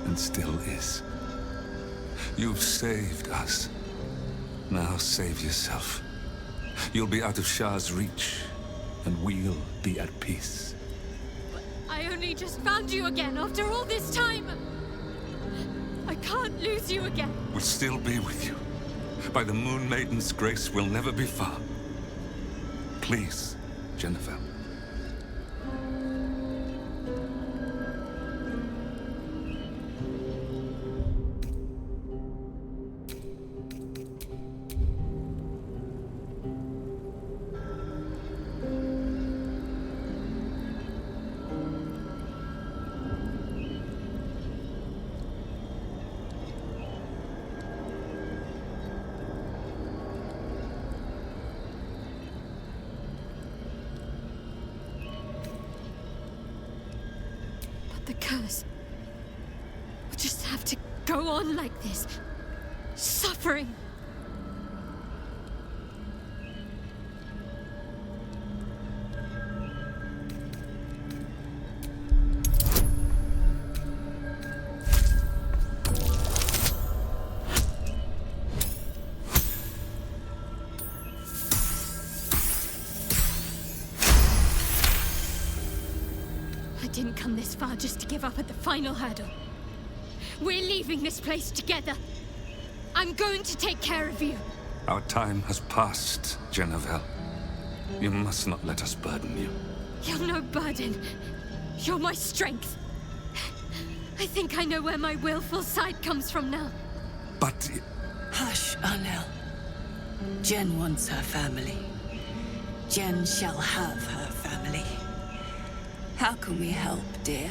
Speaker 6: and still is. You've saved us. Now save yourself. You'll be out of Shah's reach, and we'll be at peace.
Speaker 23: I only just found you again after all this time. I can't lose you again.
Speaker 6: We'll still be with you. By the Moon Maiden's grace, we'll never be far. Please, Jennifer.
Speaker 23: The curse will just have to go on like this. Suffering. I didn't come this far just to give up at the final hurdle. We're leaving this place together. I'm going to take care of you.
Speaker 6: Our time has passed, Jennifer. You must not let us burden you.
Speaker 23: You're no burden. You're my strength. I think I know where my willful side comes from now.
Speaker 6: But...
Speaker 12: Hush, Arnel. Jen wants her family. Jen shall have her family. How can we help, dear?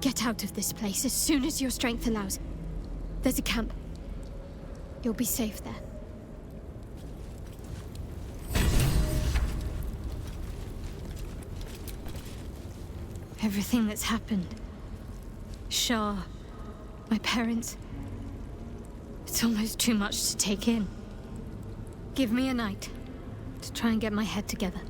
Speaker 23: Get out of this place as soon as your strength allows. There's a camp. You'll be safe there. Everything that's happened. Shah, my parents. It's almost too much to take in. Give me a night to try and get my head together.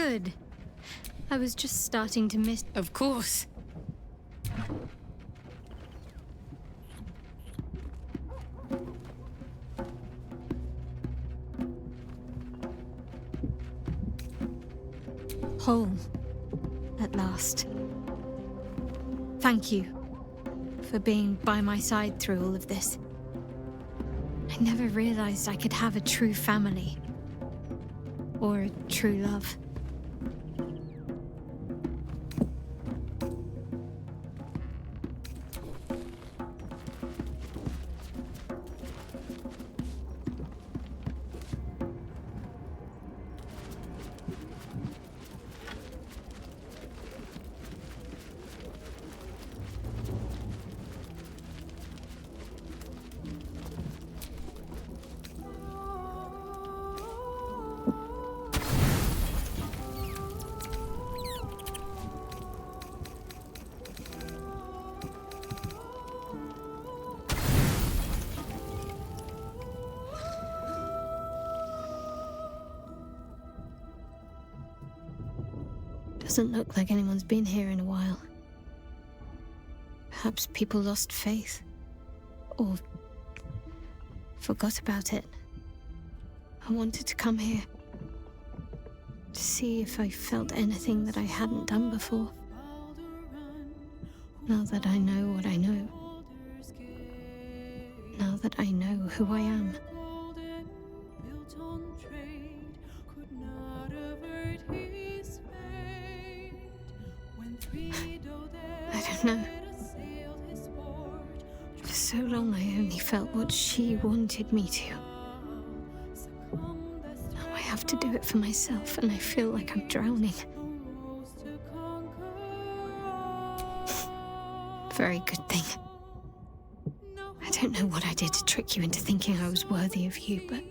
Speaker 23: Good. I was just starting to miss...
Speaker 18: Of course.
Speaker 23: Whole. At last. Thank you for being by my side through all of this. I never realized I could have a true family. Or a true love. Doesn't look like anyone's been here in a while. Perhaps people lost faith. Or forgot about it. I wanted to come here. To see if I felt anything that I hadn't done before. Now that I know what I know. Now that I know who I am. I don't know. For so long I only felt what she wanted me to. Now I have to do it for myself, and I feel like I'm drowning. Very good thing. I don't know what I did to trick you into thinking I was worthy of you, but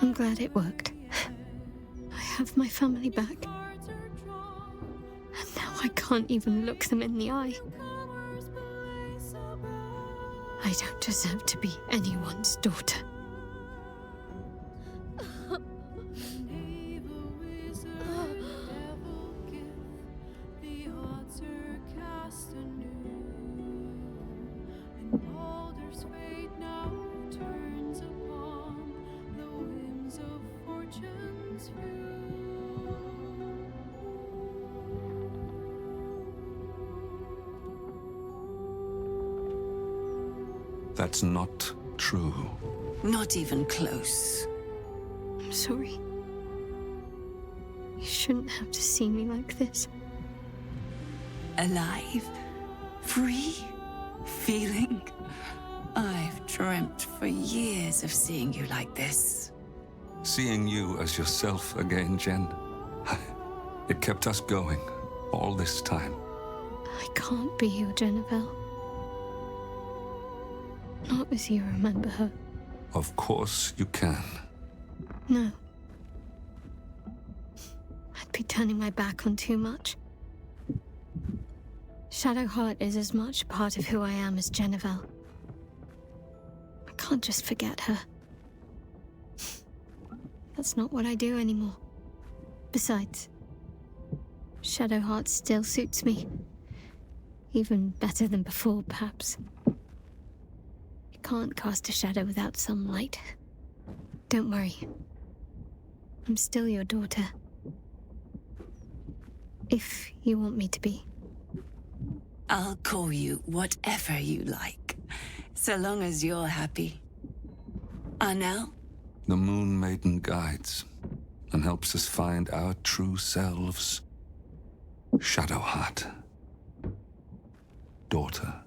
Speaker 23: I'm glad it worked. I have my family back. And now I can't even look them in the eye. I don't deserve to be anyone's daughter.
Speaker 6: That's not true.
Speaker 12: Not even close.
Speaker 23: I'm sorry. You shouldn't have to see me like this.
Speaker 12: Alive? Free? Feeling? I've dreamt for years of seeing you like this.
Speaker 6: Seeing you as yourself again, Jen. It kept us going all this time.
Speaker 23: I can't be your Jennifer. Not as you remember her.
Speaker 6: Of course you can.
Speaker 23: No. I'd be turning my back on too much. Shadowheart is as much a part of who I am as Jennifer. I can't just forget her. That's not what I do anymore. Besides, Shadowheart still suits me. Even better than before, perhaps. You can't cast a shadow without some light. Don't worry. I'm still your daughter. If you want me to be.
Speaker 12: I'll call you whatever you like, so long as you're happy. Anel?
Speaker 6: The Moon Maiden guides and helps us find our true selves. Shadowheart. Daughter.